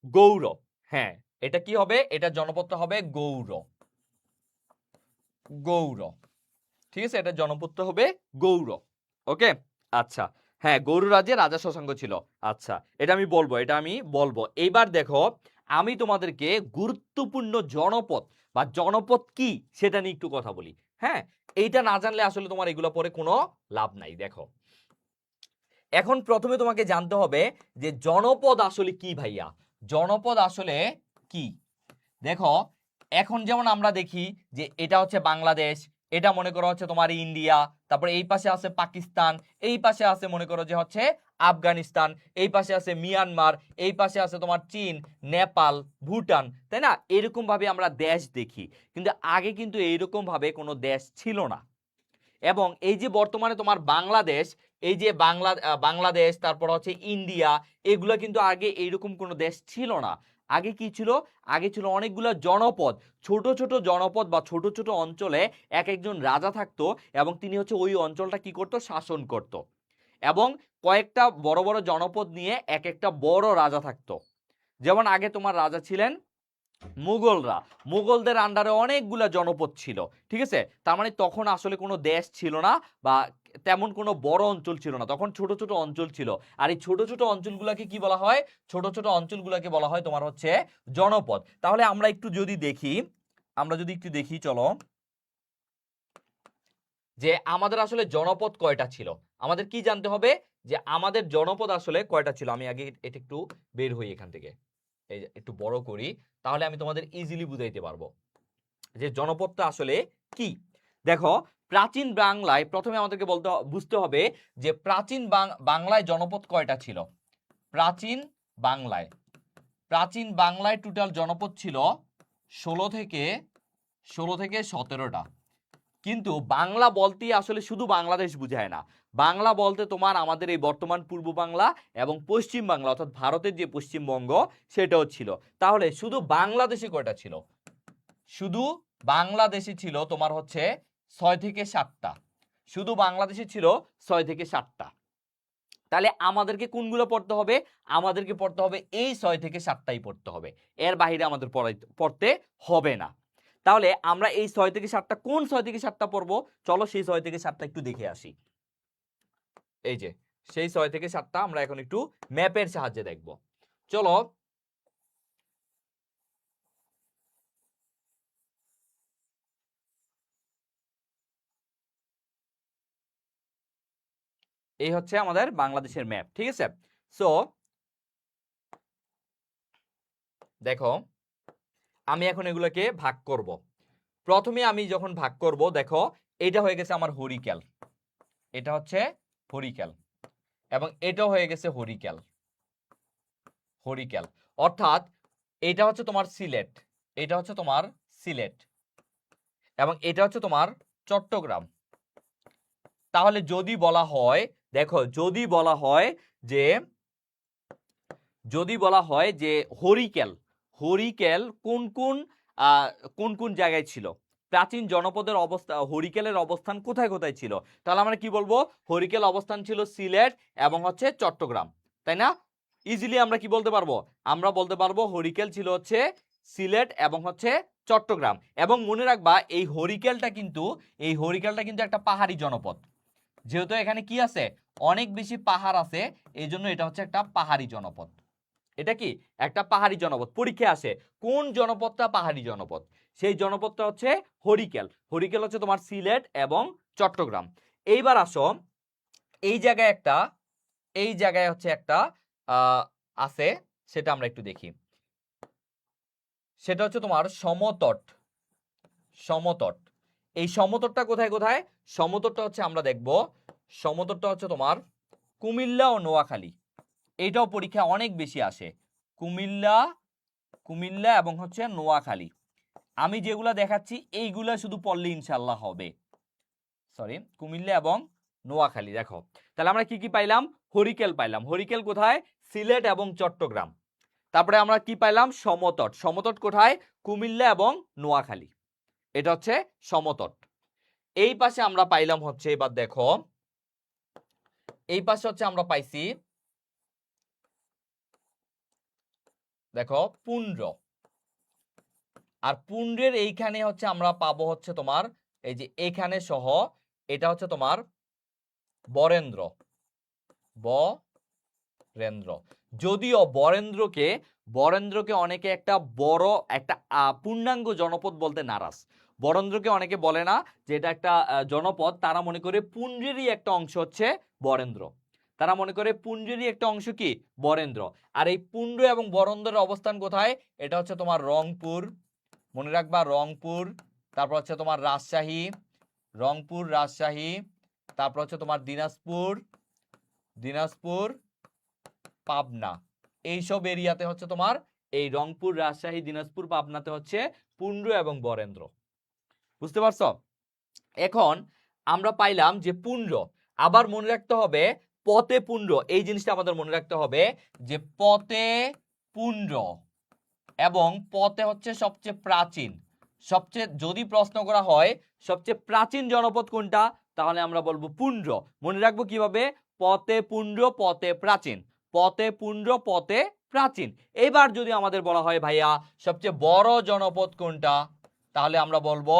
গৌর। হ্যাঁ, এটা কি হবে, এটা জনপদটা হবে গৌর, গৌর, ঠিক আছে? এটা জনপদটা হবে গৌর, ওকে? আচ্ছা, হ্যাঁ গৌর রাজ্যে রাজা শশাঙ্ক ছিল। আচ্ছা, এটা আমি বলবো, এটা আমি বলবো। এইবার দেখো, আমি তোমাদেরকে গুরুত্বপূর্ণ জনপদ বা জনপদ কি সেটা নিয়ে একটু কথা বলি। হ্যাঁ, এইটা না জানলে আসলে তোমার এগুলো পরে কোনো লাভ নাই। দেখো, এখন প্রথমে তোমাকে জানতে হবে যে জনপদ আসলে কি ভাইয়া, জনপদ আসলে কি। দেখো, এখন যেমন আমরা দেখি যে এটা হচ্ছে বাংলাদেশ, এটা মনে করো হচ্ছে তোমার ইন্ডিয়া, তারপরে এই পাশে আছে পাকিস্তান, এই পাশে আছে মনে করো যে হচ্ছে আফগানিস্তান, এই পাশে আছে মিয়ানমার, এই পাশে আছে তোমার চীন, নেপাল, ভুটান, তাই না? এরকম ভাবে আমরা দেশ দেখি, কিন্তু আগে কিন্তু এইরকম ভাবে কোনো দেশ ছিল না। এবং এই যে বর্তমানে তোমার বাংলাদেশ, এই যে বাংলাদেশ, তারপর হচ্ছে ইন্ডিয়া, এগুলো কিন্তু আগে এইরকম কোনো দেশ ছিল না। আগে কি ছিল? আগে ছিল অনেকগুলো জনপদ, ছোট ছোট জনপদ বা ছোট ছোট অঞ্চলে এক একজন রাজা থাকতো, এবং তিনি হচ্ছে ওই অঞ্চলটা কি করতো, শাসন করত। এবং কয়েকটা বড় বড় জনপদ নিয়ে এক একটা বড় রাজা থাকতো। যেমন আগে তোমার রাজা ছিলেন মুঘলরা, মুঘলদের আন্ডারে অনেকগুলা জনপদ ছিল, ঠিক আছে? তার মানে তখন আসলে কোনো দেশ ছিল না, বা তেমন কোনো বড় অঞ্চল ছিল না, তখন ছোট ছোট অঞ্চল ছিল। আর এই ছোট ছোট অঞ্চলগুলোকে কি বলা হয়? ছোট ছোট অঞ্চলগুলোকে বলা হয় তোমার হচ্ছে জনপদ। তাহলে আমরা একটু যদি দেখি, আমরা যদি একটু দেখি, চলো, যে আমাদের আসলে জনপদ কয়টা ছিল। আমাদের কি জানতে হবে যে আমাদের জনপদ আসলে কয়টা ছিল। আমি আগে এটা একটু বের হই এখান থেকে, এই যে একটু বড় করি, তাহলে আমি তোমাদের ইজিলি বুঝাইতে পারবো যে জনপদটা আসলে কি। দেখো, প্রাচীন বাংলায় প্রথমে আমাদেরকে বুঝতে হবে যে প্রাচীন বাংলায় জনপদ কয়টা ছিল। প্রাচীন বাংলায়, প্রাচীন বাংলায় টোটাল জনপদ ছিল 16 থেকে 17টা। কিন্তু বাংলা বলতেই আসলে শুধু বাংলাদেশ বুঝায় না। বাংলা বলতে তোমার আমাদের এই বর্তমান পূর্ব বাংলা এবং পশ্চিম বাংলা অর্থাৎ ভারতের যে পশ্চিমবঙ্গ সেটাও ছিল। তাহলে শুধু বাংলাদেশে কয়টা ছিল? শুধু বাংলাদেশে ছিল তোমার হচ্ছে 6 থেকে 7টা। শুধু বাংলাদেশে ছিল 6 থেকে 7টা। তাহলে আমাদেরকে কোনগুলো পড়তে হবে? আমাদেরকে পড়তে হবে এই 6 থেকে 7টাই পড়তে হবে, এর বাইরে আমাদের পড়তে হবে না। তাহলে আমরা এই 6 থেকে 7টা কোন 6 থেকে 7টা পড়বো? চলো সেই 6 থেকে 7টা একটু দেখে আসি। এই যে সেই 6 থেকে 7টা আমরা এখন একটু ম্যাপের সাহায্যে দেখব। চলো এই হচ্ছে আমাদের বাংলাদেশের ম্যাপ, ঠিক আছে? সো দেখো আমি এখন এগুলোকে ভাগ করব। প্রথমে আমি যখন ভাগ করব, দেখো এটা হয়ে গেছে আমার হরিক্যাল, এটা হচ্ছে হরিক্যাল, এবং এটাও হয়ে গেছে হরিক্যাল। হরিক্যাল অর্থাৎ এটা হচ্ছে তোমার সিলেট, এটা হচ্ছে তোমার সিলেট, এবং এটা হচ্ছে তোমার চট্টগ্রাম। তাহলে যদি বলা হয়, দেখো যদি বলা হয় যে হরিক্যাল, হরিক্যাল কোন কোন জায়গায় ছিল, প্রাচীন জনপদের অবস্থা, হরিক্যালের অবস্থান কোথায় কোথায় ছিল, তাহলে আমরা কি বলবো? হরিক্যাল অবস্থান ছিল সিলেট এবং হচ্ছে চট্টগ্রাম, তাই না? ইজিলি আমরা কি বলতে পারবো? আমরা বলতে পারবো হরিক্যাল ছিল হচ্ছে সিলেট এবং হচ্ছে চট্টগ্রাম। এবং মনে রাখবা এই হরিক্যালটা কিন্তু একটা পাহাড়ি জনপদ। যেহেতু এখানে কি আছে, অনেক বেশি পাহাড় আছে, এই জন্য এটা হচ্ছে একটা পাহাড়ি জনপদ। এটা কি একটা পাহাড়ি জনপদ? পরীক্ষা আসে কোন জনপদটা পাহাড়ি জনপদ, সেই জনপদটা হচ্ছে হরিক্যাল। হরিক্যাল হচ্ছে তোমার সিলেট এবং চট্টগ্রাম। এইবার আসো এই জায়গায় হচ্ছে একটা আছে, সেটা আমরা একটু দেখি। সেটা হচ্ছে তোমার সমতট। সমতট, এই সমতটটা কোথায় কোথায়? সমতটটা হচ্ছে আমরা দেখব, সমতটটা হচ্ছে তোমার কুমিল্লা ও নোয়াখালী। এইটাও পরীক্ষা অনেক বেশি আসে, কুমিল্লা এবং হচ্ছে নোয়াখালী। আমি যেগুলা দেখাচ্ছি এইগুলা শুধু পড়লে ইনশাল্লাহ হবে। সরি, কুমিল্লা এবং নোয়াখালী। দেখো তাহলে আমরা কি কি পাইলাম? হরিক্যাল পাইলাম। হরিক্যাল কোথায়? সিলেট এবং চট্টগ্রাম। তারপরে আমরা কি পাইলাম? সমতট। সমতট কোথায়? কুমিল্লা এবং নোয়াখালী। এটা হচ্ছে সমতট। এই পাশে আমরা পাইলাম হচ্ছে, এবার দেখো এই পাশে হচ্ছে আমরা পাইছি, দেখো পুন্ড্র। আর পুন্ড্রের এইখানে হচ্ছে আমরা পাবো হচ্ছে তোমার এই যে এখানে সহ, এটা হচ্ছে তোমার বরেন্দ্র। বরেন্দ্র, যদিও বরেন্দ্রকে অনেকে একটা বড় একটা পূর্ণাঙ্গ জনপদ বলতে নারাজ। বরেন্দ্রকে অনেকে বলে না যে এটা একটা জনপদ, তারা মনে করে পুন্ড্রেরই একটা অংশ হচ্ছে বরেন্দ্র। তারা মনে করে পুন্ড্রেরই একটা অংশ কি বরেন্দ্র। আর এই পুন্ড্র এবং বরেন্দ্রের অবস্থান কোথায়? এটা হচ্ছে তোমার রংপুর, মনে রাখবা রংপুর। তারপর হচ্ছে তোমার রাজশাহী, রংপুর রাজশাহী। তারপর হচ্ছে তোমার দিনাজপুর পাবনা। এইসব এরিয়াতে হচ্ছে তোমার এই রংপুর রাজশাহী দিনাজপুর পাবনাতে হচ্ছে পুন্ড্র এবং বরেন্দ্র। বুঝতে পারছো? এখন আমরা পাইলাম যে পুন্ড্র, আবার মনে রাখতে হবে পতে পুন্ড্র, এই জিনিসটা আমাদের মনে রাখতে হবে যে পতে পুন্ড্র এবং পতে হচ্ছে সবচেয়ে প্রাচীন। যদি প্রশ্ন করা হয় সবচেয়ে প্রাচীন জনপদ কোনটা, তাহলে আমরা বলবো পুন্ড্র। মনে রাখবো কিভাবে? পতে পুন্ড্র পতে প্রাচীন, পতে পুন্ড্র পতে প্রাচীন। এবার যদি আমাদের বলা হয় ভাইয়া সবচেয়ে বড় জনপদ কোনটা, তাহলে আমরা বলবো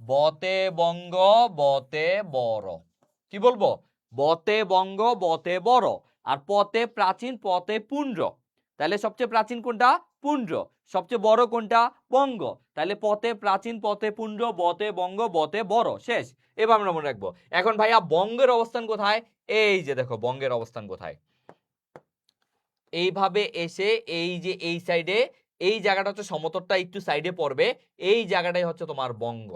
বতে বঙ্গ বতে বড়। কি বলবো? বতে বঙ্গ বতে বড়। আর পতে প্রাচীন পতে পুন্ড্র। তাহলে সবচেয়ে প্রাচীন কোনটা? পুন্ড্র। সবচেয়ে বড় কোনটা? বঙ্গ। তাহলে পতে প্রাচীন পতে পুন্ড্র বতে বঙ্গ বতে বড়। শেষ। এবার আমরা মনে রাখবো। এখন ভাইয়া বঙ্গের অবস্থান কোথায়? এই যে দেখো বঙ্গের অবস্থান কোথায়, এইভাবে এসে এই যে এই সাইডে, এই জায়গাটা হচ্ছে সমতটটা একটু সাইডে পড়বে, এই জায়গাটাই হচ্ছে তোমার বঙ্গ।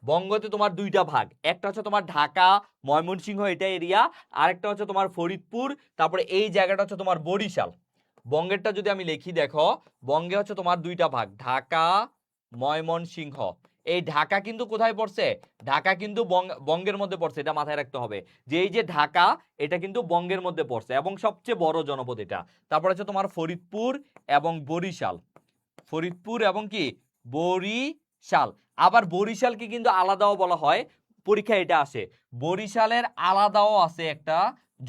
বঙ্গতে তোমার দুইটা ভাগ, একটা হচ্ছে তোমার ঢাকা ময়মনসিংহ এটা এরিয়া, আরেকটা হচ্ছে তোমার ফরিদপুর, তারপরে এই জায়গাটা হচ্ছে তোমার বরিশাল। বঙ্গেরটা যদি আমি লিখি, দেখো বঙ্গে হচ্ছে তোমার দুইটা ভাগ, ঢাকা ময়মনসিংহ। এই ঢাকা কিন্তু কোথায় পড়ছে? ঢাকা কিন্তু বঙ্গের মধ্যে পড়ছে, এটা মাথায় রাখতে হবে যে এই যে ঢাকা এটা কিন্তু বঙ্গের মধ্যে পড়ছে এবং সবচেয়ে বড় জনপদ এটা। তারপর হচ্ছে তোমার ফরিদপুর এবং বরিশাল, ফরিদপুর এবং কি বরিশাল। আবার বরিশালকে কিন্তু আলাদাও বলা হয়, পরীক্ষা এটা আসে। বরিশালের আলাদাও আছে একটা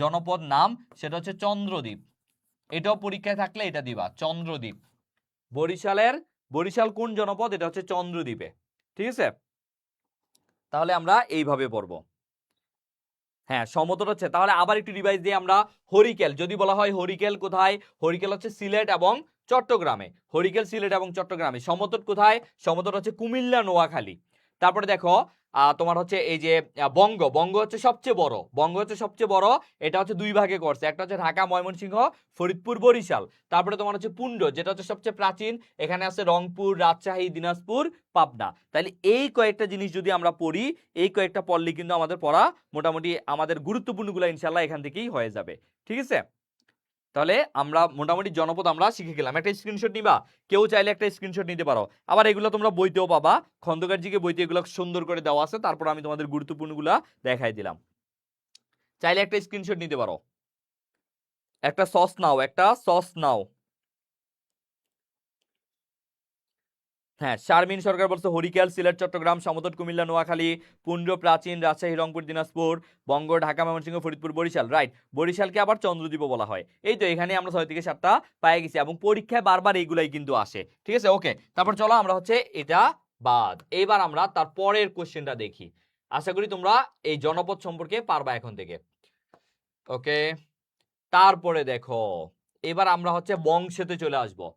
জনপদ নাম, সেটা হচ্ছে চন্দ্রদ্বীপ। এটাও পরীক্ষায় থাকলে এটা দিবা, চন্দ্রদ্বীপ। বরিশাল কোন জনপদ? এটা হচ্ছে চন্দ্রদ্বীপে। ঠিক আছে, তাহলে আমরা এইভাবে পড়বো। হ্যাঁ, সমতট হচ্ছে, তাহলে আবার একটু রিভাইজ দিয়ে আমরা হরিকেল, যদি বলা হয় হরিকেল কোথায়? হরিকেল হচ্ছে সিলেট এবং চট্টগ্রামে। হরিকেল সিলেট এবং চট্টগ্রামে। সমতট কোথায়? সমতট হচ্ছে কুমিল্লা, নোয়াখালী। তারপরে দেখো তোমার হচ্ছে এই যে বঙ্গ হচ্ছে সবচেয়ে বড়, বঙ্গ হচ্ছে সবচেয়ে বড়। এটা হচ্ছে দুই ভাগে করছে, একটা হচ্ছে ঢাকা, ময়মনসিংহ, ফরিদপুর, বরিশাল। তারপরে তোমার হচ্ছে পুণ্ড, যেটা হচ্ছে সবচেয়ে প্রাচীন, এখানে আছে রংপুর, রাজশাহী, দিনাজপুর, পাবনা। তাহলে এই কয়েকটা জিনিস যদি আমরা পড়ি, এই কয়েকটা পড়লে কিন্তু আমাদের পড়া মোটামুটি আমাদের গুরুত্বপূর্ণগুলো ইনশাল্লাহ এখান থেকেই হয়ে যাবে। ঠিক আছে, তাহলে আমরা মোটামুটি জনপদ আমরা শিখে গেলাম। একটা স্ক্রিনশট নিবা, কেউ চাইলে একটা স্ক্রিনশট নিতে পারো। আবার এগুলো তোমরা বইতেও পাবা, খন্দকার জিকে বইতে এগুলো সুন্দর করে দেওয়া আছে। তারপর আমি তোমাদের গুরুত্বপূর্ণগুলা দেখাই দিলাম, চাইলে একটা স্ক্রিনশট নিতে পারো। একটা সস নাও, একটা সস নাও। হ্যাঁ, শারমিন সরকার বলছে হরিকেল সিলেট, চট্টগ্রাম, সমতট কুমিল্লা, নোয়াখালী, পুণ্ড প্রাচীন, রাজশাহী, রংপুর, দিনাজপুর, বঙ্গ, ঢাকা, ময়মনসিংহ, ফরিদপুর, বরিশাল। রাইট, বরিশালকে আবার চন্দ্রদ্বীপও বলা হয়। এই তো এখানে আমরা 6 থেকে 7টা পেয়ে গেছি এবং পরীক্ষায় বারবার এইগুলাই কিন্তু আসে। ঠিক আছে, ওকে। তারপর চলো আমরা হচ্ছে এটা বাদ, এইবার আমরা তার পরের কোশ্চেনটা দেখি। আশা করি তোমরা এই জনপদ সম্পর্কে পারবা এখন থেকে। ওকে, তারপরে দেখো এবার আমরা হচ্ছে বংশেতে চলে আসবো।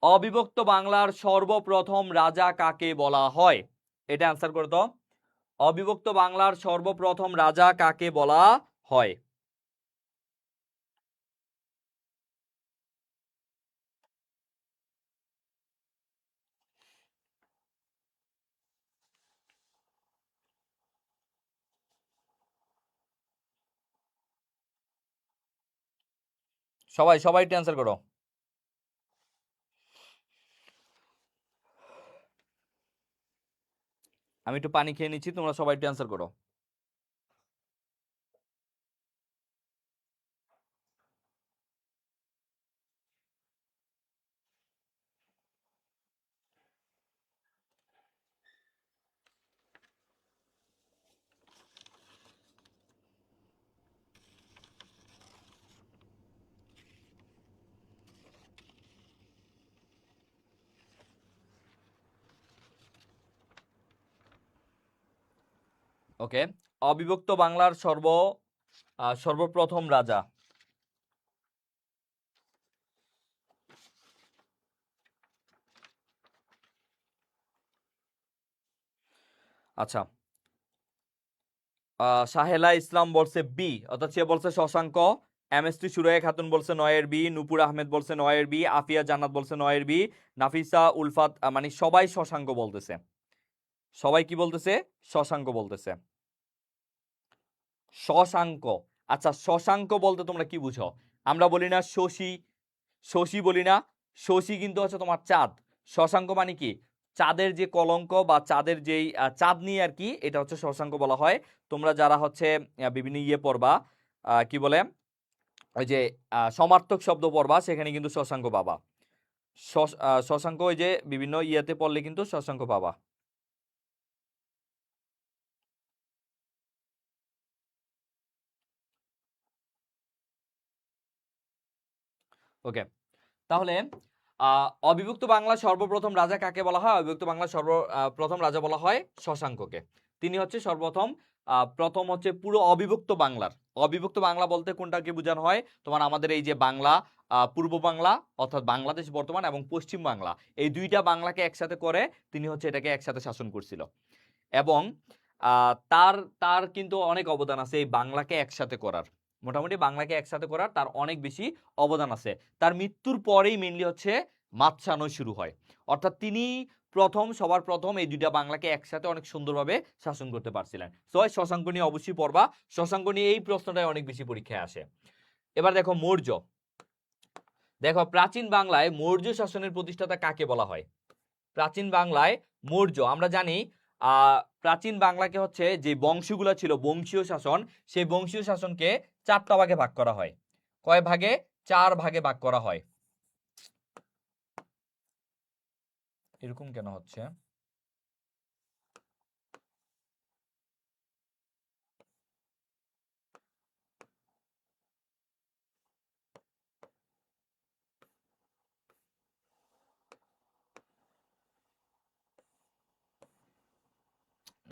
অবিভক্ত বাংলার সর্বপ্রথম রাজা কাকে বলা হয়? এটা অ্যান্সার করো তো। অবিভক্ত বাংলার সর্বপ্রথম রাজা কাকে বলা হয়? সবাই সবাই একটু অ্যান্সার করো। আমি একটু পানি খেয়ে নিচ্ছি, তোমরা সবাই একটু অ্যান্সার করো। ওকে, অবিভক্ত বাংলার সর্বপ্রথম রাজা। আচ্ছা, সাহেলা ইসলাম বলছে বি, অর্থাৎ সে বলছে শশাঙ্ক। এমএসটি সুরাইয়া খাতুন বলছে 9-এর বি, নূপুর আহমেদ বলছে 9-এর বি, আফিয়া জান্নাত বলছে 9-এর বি, নাফিসা উলফাত মানে সবাই শশাঙ্ক বলতেছে। সবাই কি বলতেছে? শশাঙ্ক বলতেছে। শশাঙ্ক। আচ্ছা, শশাঙ্ক বলতে তোমরা কি বুঝো? আমরা বলি না শশী, শশী বলি না? শশী কিন্তু হচ্ছে তোমার চাঁদ। শশাঙ্ক মানে কি? চাঁদের যে কলঙ্ক বা চাঁদের যেই চাঁদনি আর কি, এটা হচ্ছে শশাঙ্ক বলা হয়। তোমরা যারা হচ্ছে বিভিন্ন ইয়ে পড়বা, কি বলে ওই যে সমার্থক শব্দ পড়বা, সেখানে কিন্তু শশাঙ্ক পাবা। শশাঙ্ক ওই যে বিভিন্ন ইয়েতে পড়লে কিন্তু শশাঙ্ক পাবা। ওকে, তাহলে অবিভক্ত বাংলা সর্বপ্রথম রাজা কাকে বলা হয়? অবিভক্ত বাংলা প্রথম রাজা বলা হয় শশাঙ্ককে। তিনি হচ্ছে সর্বপ্রথম প্রথম হচ্ছে পুরো অবিভক্ত বাংলার। অবিভক্ত বাংলা বলতে কোনটাকে বোঝানো হয়? তোমার আমাদের এই যে বাংলা, পূর্ব বাংলা অর্থাৎ বাংলাদেশ বর্তমান এবং পশ্চিম বাংলা, এই দুইটা বাংলাকে একসাথে করে তিনি হচ্ছে এটাকে একসাথে শাসন করছিল। এবং তার তার কিন্তু অনেক অবদান আছে এই বাংলাকে একসাথে করার। মোটামুটি বাংলাকে একসাথে করার তার অনেক বেশি অবদান আছে। তার মৃত্যুর পরেই মেইনলি হচ্ছে মাতসানো শুরু হয়, অর্থাৎ তিনি সবার প্রথম এই দুইটা বাংলাকে একসাথে অনেক সুন্দরভাবে শাসন করতে পারছিলেন। সো শশাঙ্ক নিয়ে অবশ্যই পড়বা, শশাঙ্ক নিয়ে এই প্রশ্নটাই অনেক বেশি পরীক্ষায় আসে। এবার দেখো মৌর্য। দেখো প্রাচীন বাংলায় মৌর্য শাসনের প্রতিষ্ঠাতা কাকে বলা হয়? প্রাচীন বাংলায় মৌর্য, আমরা জানি প্রাচীন বাংলাকে হচ্ছে যে বংশগুলো ছিল বংশীয় শাসন, সেই বংশীয় শাসনকে 4টা ভাগে ভাগ করা হয়। কয় ভাগে? 4 ভাগে ভাগ করা হয়। এরকম কেন হচ্ছে?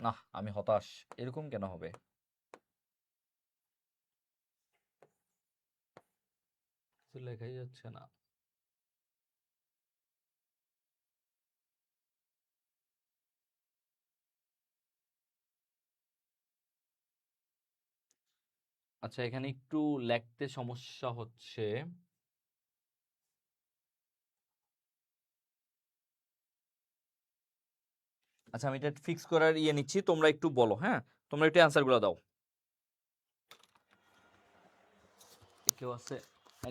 না, আমি হতাশ। এরকম কেন হবে? কিছু লেখাই যাচ্ছে না। আচ্ছা, এখানে একটু লিখতে সমস্যা হচ্ছে। আচ্ছা, আমি এটা ফিক্স করার নিচ্ছি, তোমরা একটু বলো। হ্যাঁ, তোমরা একটু অ্যান্সার গুলো দাও। কেউ আছে?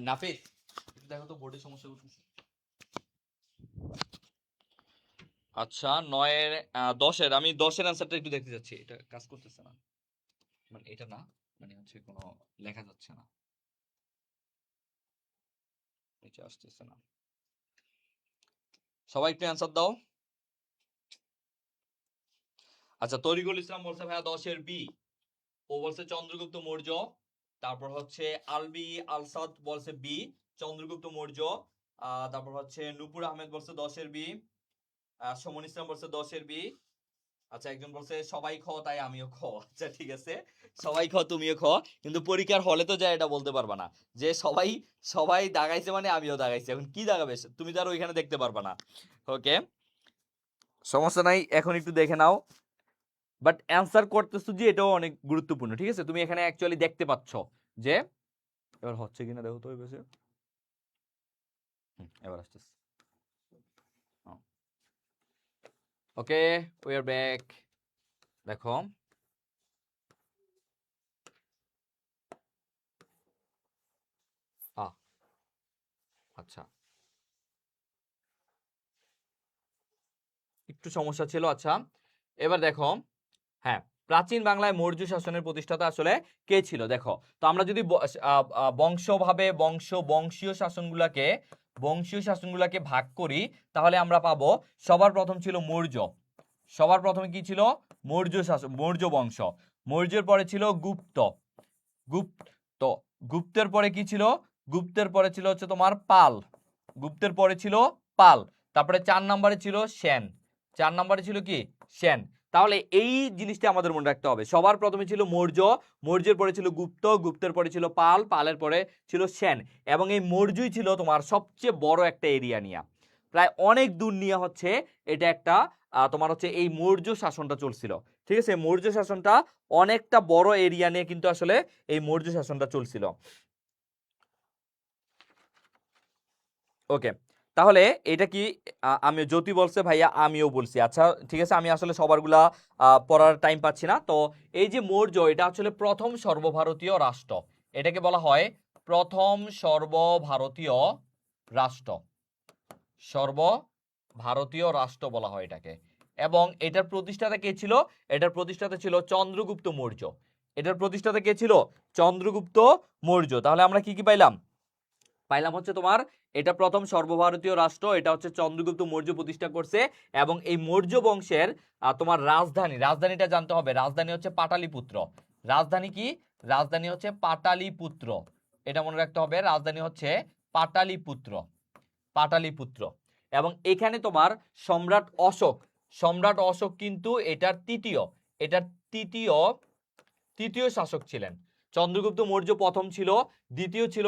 নাফিস, একটু দেখো তো বোর্ডের সমস্যা করতেছে। আচ্ছা, 9-এর 10-এর, আমি 10-এর অ্যান্সারটা একটু দেখতে যাচ্ছি। এটা কাজ করতেছে না, মানে এটা না, মানে হচ্ছে কোনো লেখা যাচ্ছে না, নিচে আসতেছে না। সবাই একটু অ্যান্সার দাও। আচ্ছা, তরিকুল ইসলাম বলছে ভাইয়া 10-এর বি। ও বলছে চন্দ্রগুপ্ত মৌর্য। তারপর হচ্ছে আলবি আলসাদ বলছে বি, চন্দ্রগুপ্ত মৌর্য। তারপর হচ্ছে নূপুর আহমেদ বলছে 10-এর বি। সমন ইসলাম বলছে 10-এর বি। আচ্ছা, একজন বলছে সবাই খ তাই আমিও খ। আচ্ছা, ঠিক আছে, সবাই খ তুমিও খ, কিন্তু পরীক্ষার হলে তো যায় এটা বলতে পারবা না যে সবাই সবাই দাগাইছে মানে আমিও দাগাইছি। এখন কি দাগাবে, তুমি তো আর ওইখানে দেখতে পারবা না। ওকে, সমস্যা নাই, এখন একটু দেখে নাও। বাট অ্যান্সার করতেছো যে এটাও অনেক গুরুত্বপূর্ণ। ঠিক আছে, তুমি এখানে অ্যাকচুয়ালি দেখতে পাচ্ছ যে এবার হচ্ছে কিনা দেখো তো ওই পাশে। এবার আসতেছে। ওকে, উই আর ব্যাক। দেখো, আচ্ছা, একটু সমস্যা ছিল। আচ্ছা, এবার দেখো, হ্যাঁ, প্রাচীন বাংলায় মৌর্য শাসনের প্রতিষ্ঠাতা আসলে কে ছিল? দেখো, তো আমরা যদি বংশভাবে বংশীয় শাসনগুলাকে ভাগ করি, তাহলে আমরা পাবো সবার প্রথম ছিল মৌর্য। সবার প্রথমে কি ছিল? মৌর্য শাসন, মৌর্য বংশ। মৌর্যের পরে ছিল গুপ্ত। গুপ্ত গুপ্তের পরে কি ছিল? গুপ্তের পরে ছিল হচ্ছে তোমার পাল। গুপ্তের পরে ছিল পাল। তারপরে 4 নম্বরে ছিল সেন। 4 নম্বরে ছিল কি? সেন। তাহলে এই জিনিসটা আমাদের মনে রাখতে হবে। সবার প্রথমে ছিল মৌর্য, মৌর্যের পরে ছিল গুপ্ত, গুপ্তের পরে ছিল পাল, পালের পরে ছিল সেন। এবং এই মৌর্যই ছিল তোমার সবচেয়ে বড় একটা এরিয়া নিয়ে, প্রায় অনেক দূর নিয়ে হচ্ছে এটা একটা তোমার হচ্ছে এই মৌর্য শাসনটা চলছিল। ঠিক আছে, মৌর্য শাসনটা অনেকটা বড় এরিয়া নিয়ে কিন্তু আসলে এই মৌর্য শাসনটা চলছিল। ওকে, তাহলে এটা কি আমি জ্যোতি বলছে ভাইয়া, আমিও বলছি। আচ্ছা, ঠিক আছে, আমি আসলে সবারগুলা পড়ার টাইম পাচ্ছি না। তো এই যে মৌর্য, এটা আসলে প্রথম সর্বভারতীয় রাষ্ট্র। এটাকে বলা হয় প্রথম সর্বভারতীয় রাষ্ট্র। সর্বভারতীয় রাষ্ট্র বলা হয় এটাকে। এবং এটার প্রতিষ্ঠাতা কে ছিল? এটার প্রতিষ্ঠাতা ছিল চন্দ্রগুপ্ত মৌর্য। এটার প্রতিষ্ঠাতা কে ছিল? চন্দ্রগুপ্ত মৌর্য। তাহলে আমরা কি কি পাইলাম? পাইলাম হচ্ছে তোমার এটা প্রথম সর্বভারতীয় রাষ্ট্র, এটা হচ্ছে চন্দ্রগুপ্ত মৌর্য প্রতিষ্ঠা করছে। এবং এই মৌর্য বংশের তোমার রাজধানীটা জানতে হবে। রাজধানী হচ্ছে পাটালিপুত্র। রাজধানী কি? রাজধানী হচ্ছে পাটালিপুত্র। এটা মনে রাখতে হবে, রাজধানী হচ্ছে পাটালিপুত্র। পাটালিপুত্র। এবং এখানে তোমার সম্রাট অশোক কিন্তু এটার তৃতীয় তৃতীয় শাসক ছিলেন। চন্দ্রগুপ্ত মৌর্য প্রথম ছিল, দ্বিতীয় ছিল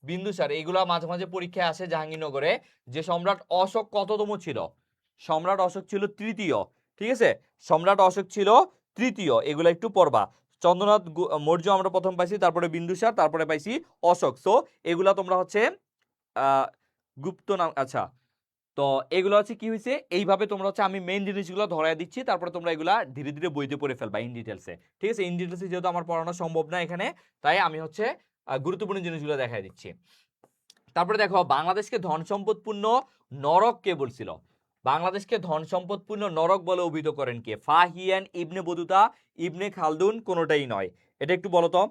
বিন্দুসার। এগুলা মাঝে মাঝে পরীক্ষায় আসে জাহাঙ্গীরনগরে, যে সম্রাট অশোক কততম ছিল? সম্রাট অশোক ছিল তৃতীয়। ঠিক আছে, সম্রাট অশোক ছিল তৃতীয়। এগুলা একটু পড়বা। চন্দ্রনাথ মৌর্য আমরা প্রথম পাইছি, তারপরে বিন্দুসার, তারপরে পাইছি অশোক। সো এগুলা তোমরা হচ্ছে গুপ্ত নাম। আচ্ছা, তো এগুলো হচ্ছে কি হয়েছে, এইভাবে তোমরা হচ্ছে আমি মেইন জিনিসগুলো ধরাই দিচ্ছি, তারপরে তোমরা এগুলা ধীরে ধীরে বইতে পড়ে ফেলবা ইন ডিটেলসে। ঠিক আছে, ইন ডিটেলসে যেহেতু আমার পড়ানো সম্ভব না এখানে, তাই আমি হচ্ছে গুরুত্বপূর্ণ জিনিসগুলো দেখাই দিচ্ছি। তারপরে দেখো বাংলাদেশকে ধন সম্পদপূর্ণ নরক কে বলছিল? বাংলাদেশকে ধন সম্পদপূর্ণ নরক বলে অভিহিত করেন কে? ফাহিয়ান, ইবনে বতুতা, ইবনে খালদুন, কোনোটাই নয়। এটা একটু বলো তো,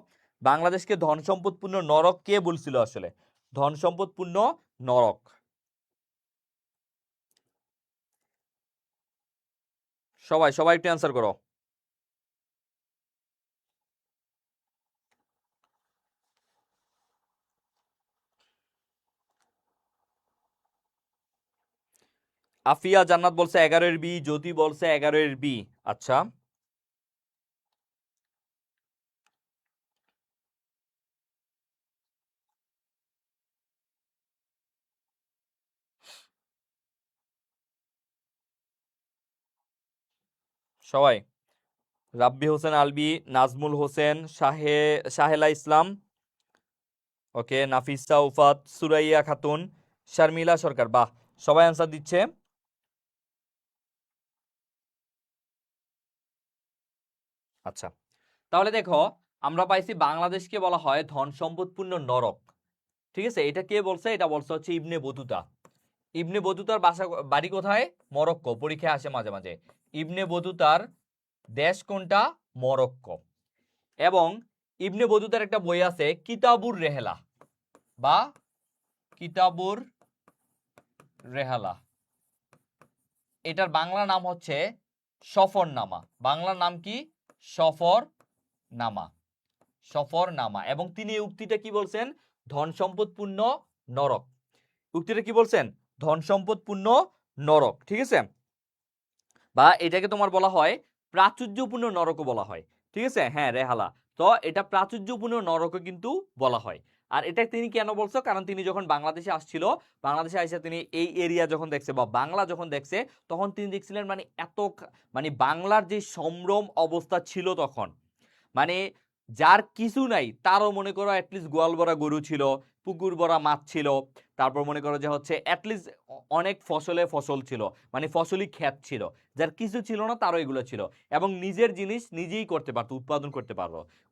বাংলাদেশকে ধন সম্পদপূর্ণ নরক কে বলছিল আসলে? ধন সম্পদপূর্ণ নরক। সবাই সবাই একটু অ্যান্সার করো। আফিয়া জান্নাত বলছে 11-এর বি, জ্যোতি বলছে 11-এর বি। আচ্ছা, সবাই, রাব্বি হোসেন আলবি, নাজমুল হোসেন, সাহেলা ইসলাম, ওকে, নাফিসা উফাত, সুরাইয়া খাতুন, শারমিলা সরকার, বাহ, সবাই অ্যান্সার দিচ্ছে। আচ্ছা, তাহলে দেখো আমরা পাইছি বাংলাদেশকে বলা হয় ধন সম্পদপূর্ণ নরক। ঠিক আছে, এটা কে বলছে? এটা বলছে হচ্ছে ইবনে বতুতা। ইবনে বতুতার বাড়ি কোথায়? মরক্কো। পরীক্ষায় আসে মাঝে মাঝে। ইবনে বতুতার দেশ কোনটা? মরক্কো। এবং ইবনে বতুতার একটা বই আছে কিতাবুর রেহেলা বা কিতাবুর রেহালা। এটার বাংলা নাম হচ্ছে সফরনামা। বাংলার নাম কি? সফরনামা। সফরনামা। এবং তিনি এই উক্তিটা কি বলছেন? ধন সম্পদপূর্ণ নরক। উক্তিটা কি বলছেন? ধন সম্পদপূর্ণ নরক। ঠিক আছে, বা এটাকে তোমার বলা হয় প্রাচুর্যপূর্ণ নরকও বলা হয়। ঠিক আছে, হ্যাঁ, রেহালা। তো এটা প্রাচুর্যপূর্ণ নরকও কিন্তু বলা হয়। আর এটা তিনি কেন বলছো? কারণ তিনি যখন বাংলাদেশে আসছিল, বাংলাদেশে এসে তিনি এই এরিয়া যখন দেখছে বা বাংলা যখন দেখছে, তখন তিনি দেখছিলেন মানে মানে বাংলার যে সম্ভ্রম অবস্থা ছিল তখন, মানে যার কিছু নাই তারও মনে করো অ্যাটলিস্ট গোয়াল ভরা গরু ছিল, পুকুর ভরা মাছ ছিল, তারপর মনে করো যে হচ্ছে অ্যাটলিস্ট অনেক ফসল ছিল, মানে ফসলি ক্ষেত ছিল। যার কিছু ছিল না তারও এগুলো ছিল, এবং নিজের জিনিস নিজেই করতে পারতো, উৎপাদন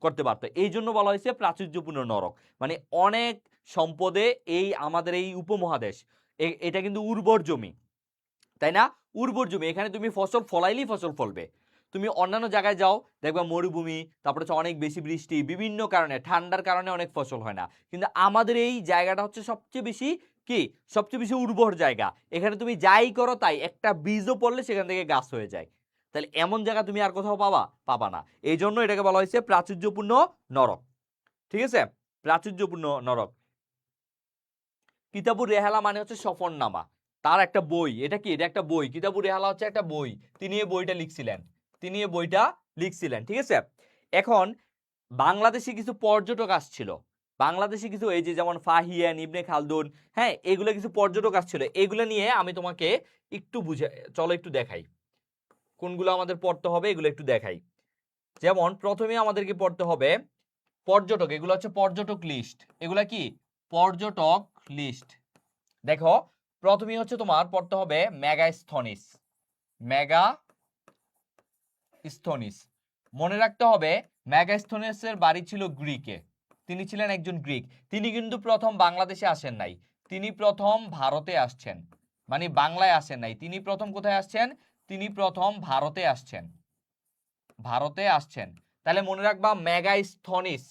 করতে পারতো। এই জন্য বলা হয়েছে প্রাচুর্যপূর্ণ নরক। মানে অনেক সম্পদে এই আমাদের এই উপমহাদেশ, এটা কিন্তু উর্বর জমি, তাই না? উর্বর জমি, এখানে তুমি ফসল ফলাইলেই ফসল ফলবে। তুমি অন্যান্য জায়গায় যাও, দেখবা মরুভূমি, তারপরে হচ্ছে অনেক বেশি বৃষ্টি, বিভিন্ন কারণে, ঠান্ডার কারণে অনেক ফসল হয় না। কিন্তু আমাদের এই জায়গাটা হচ্ছে সবচেয়ে বেশি কি, সবচেয়ে বেশি উর্বর জায়গা। এখানে তুমি যাই করো তাই, একটা বীজও পড়লে সেখান থেকে গাছ হয়ে যায়। তাহলে এমন জায়গা তুমি আর কোথাও পাবা না। এই জন্য এটাকে বলা হয়েছে প্রাচুর্যপূর্ণ নরক। ঠিক আছে, প্রাচুর্যপূর্ণ নরক। কিতাবুর রেহালা মানে হচ্ছে সফরনামা, তার একটা বই। এটা কি? এটা একটা বই। কিতাবুর রেহালা হচ্ছে একটা বই, তিনি এই বইটা লিখছিলেন। ঠিক আছে, এখন বাংলাদেশে কিছু পর্যটক আসছিল, বাংলাদেশে কিছু এই যে যেমন ফাহিয়ান, ইবনে খালদুন, হ্যাঁ, এগুলো কিছু পর্যটক আসছিল। এগুলো নিয়ে আমি তোমাকে একটু চলো একটু দেখাই কোনগুলো আমাদের পড়তে হবে, এগুলো একটু দেখাই। যেমন প্রথমে আমাদেরকে পড়তে হবে পর্যটক, এগুলো হচ্ছে পর্যটক লিস্ট। এগুলা কি? পর্যটক লিস্ট। দেখো প্রথমেই হচ্ছে তোমার পড়তে হবে মেগাস্থনিস। মেগাস্থনিস মনে রাখতে হবে, মেগাস্থনিসের বাড়ি ছিল গ্রিকে। তিনি ছিলেন একজন গ্রিক। তিনি কিন্তু প্রথম বাংলাদেশে আসেন নাই, তিনি প্রথম ভারতে আসছেন। মানে বাংলায় আসেন নাই, তিনি প্রথম কোথায় আসছেন? তিনি প্রথম ভারতে আসছেন। তাহলে মনে রাখবা মেগাস্থনিস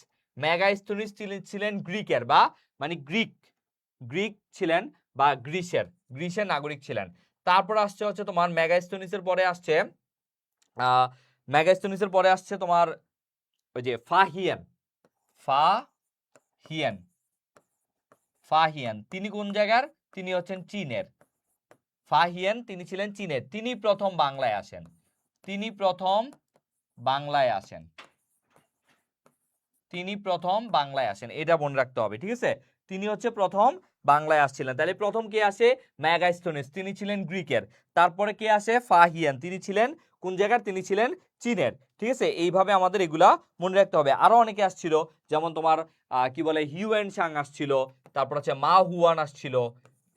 ছিলেন গ্রিকের, বা মানে গ্রিক ছিলেন, বা গ্রিসের নাগরিক ছিলেন। তারপর আসছে হচ্ছে তোমার মেগাস্থনিসের পরে আসছে তোমার ওই যে ফাহিয়ান। তিনি কোন জায়গার? তিনি হচ্ছেন চীনের। ফাহিয়ান তিনি ছিলেন চীনের। তিনি প্রথম বাংলায় আসেন। এটা মনে রাখতে হবে। ঠিক আছে, তিনি হচ্ছে প্রথম বাংলায় আসছিলেন। তাহলে প্রথম কে আসে? মেগাস্থনিস, তিনি ছিলেন গ্রিকের। তারপরে কে আসে? ফাহিয়ান, তিনি ছিলেন কোন জায়গার? তিনি ছিলেন চীনের। ঠিক আছে, এইভাবে আমাদের এগুলা মনে রাখতে হবে। আরো অনেকে আসছিল, যেমন তোমার কি বলে হিউয়েন সাং আসছিল, তারপর হচ্ছে মা হুয়ান আসছিল,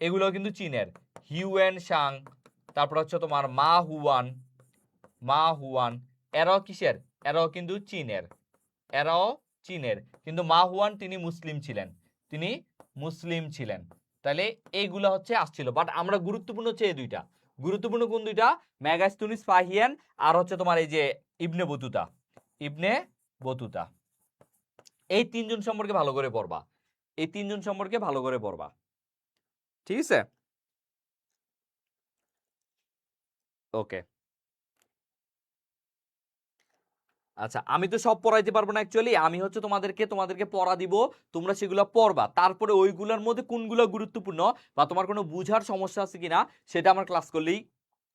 এগুলো কিন্তু চীনের। হিউয়েন সাং, তারপর হচ্ছে তোমার মা হুয়ান, এরাও কিসের? এরাও কিন্তু চীনের। কিন্তু মা হুয়ান তিনি মুসলিম ছিলেন। মুসলিম ছিলেন। তাহলে এইগুলা হচ্ছে আসছিল, বাট আমরা গুরুত্বপূর্ণ হচ্ছে এই দুইটা। গুরুত্বপূর্ণ কোন দুইটা? মেগাস্তুনিস ফাহিয়ান আর হচ্ছে তোমার এই যে ইবনে বতুতা। ইবনে বতুতা, এই তিনজন সম্পর্কে ভালো করে পড়বা, এই তিনজন সম্পর্কে ভালো করে পড়বা, ঠিক আছে? ওকে, আচ্ছা আমি তো সব পড়াইতে পারবো না অ্যাকচুয়ালি, আমি হচ্ছে তোমাদেরকে পড়া দিব, তোমরা সেগুলো পড়বা, তারপরে ওইগুলোর মধ্যে কোনগুলো গুরুত্বপূর্ণ বা তোমার কোনো বুঝার সমস্যা আছে কিনা সেটা আমার ক্লাস করলেই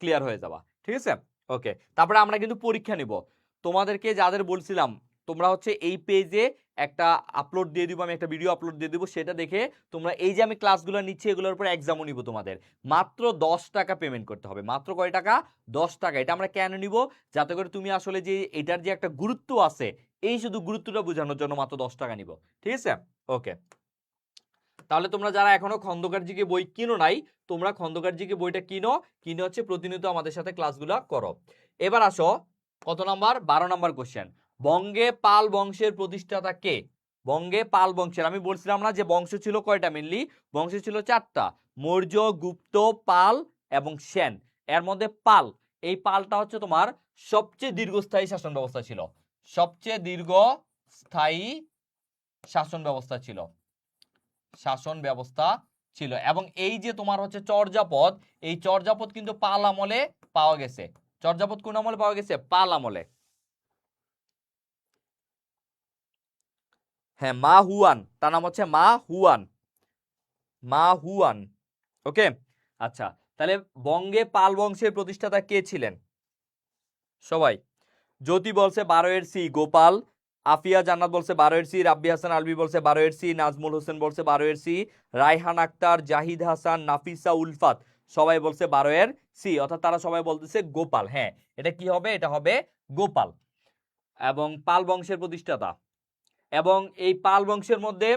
ক্লিয়ার হয়ে যাবা, ঠিক আছে? ওকে, তারপরে আমরা কিন্তু পরীক্ষা নিব। তোমাদেরকে যাদের বলছিলাম তোমরা হচ্ছে এই পেজে একটা আপলোড দিয়ে দিব, আমি একটা ভিডিও আপলোড দিয়ে দিব, সেটা দেখে তোমরা এই যে আমি ক্লাসগুলো নিচ্ছি এগুলোর উপর এক্সামও নিব তোমাদের। মাত্র 10 টাকা পেমেন্ট করতে হবে, মাত্র কয় টাকা? 10 টাকা। এটা আমরা কেন নিব? যাতে করে তুমি আসলে যে এটার যে একটা গুরুত্ব আছে, এই শুধু গুরুত্বটা বোঝানোর জন্য মাত্র 10 টাকা নিব, ঠিক আছে? ওকে, তাহলে তোমরা যারা এখনো খন্দকার জিকে বই কিনো নাই, তোমরা খন্দকার জিকে বইটা কিনো, কিনে হচ্ছে প্রতিনিয়ত আমাদের সাথে ক্লাসগুলো করো। এবার আসো কত নাম্বার? 12 number question. বঙ্গে পাল বংশের প্রতিষ্ঠাতা কে? বঙ্গে পাল বংশের, আমি বলছিলাম না যে বংশ ছিল কয়টা? মেনলি বংশ ছিল 4টা, মৌর্য, গুপ্ত, পাল এবং সেন। এর মধ্যে পাল, এই পালটা হচ্ছে তোমার সবচেয়ে দীর্ঘস্থায়ী শাসন ব্যবস্থা ছিল, সবচেয়ে দীর্ঘস্থায়ী শাসন ব্যবস্থা ছিল, শাসন ব্যবস্থা ছিল। এবং এই যে তোমার হচ্ছে চর্যাপদ, এই চর্যাপদ কিন্তু পাল আমলে পাওয়া গেছে। চর্যাপদ কোন আমলে পাওয়া গেছে? পাল আমলে। হ্যাঁ, মা হুয়ান, তার নাম হচ্ছে মা হুয়ান, মা হুয়ান। ওকে, আচ্ছা তাহলে বঙ্গে পাল বংশের প্রতিষ্ঠাতা কে ছিলেন সবাই? জ্যোতি বলছে 12 এর সি গোপাল, আফিয়া জান্নাত বলছে 12 এর সি, রাব্বি হাসান আলবি বলছে 12 এর সি, নাজমুল হোসেন বলছে 12 এর সি, রায়হান আক্তার, জাহিদ হাসান, নাফিসা উলফাত সবাই বলছে 12 এর সি, অর্থাৎ তারা সবাই বলতেছে গোপাল। হ্যাঁ, এটা কি হবে? এটা হবে গোপাল। এবং পাল বংশের প্রতিষ্ঠাতা, এবং এই পাল বংশের মধ্যে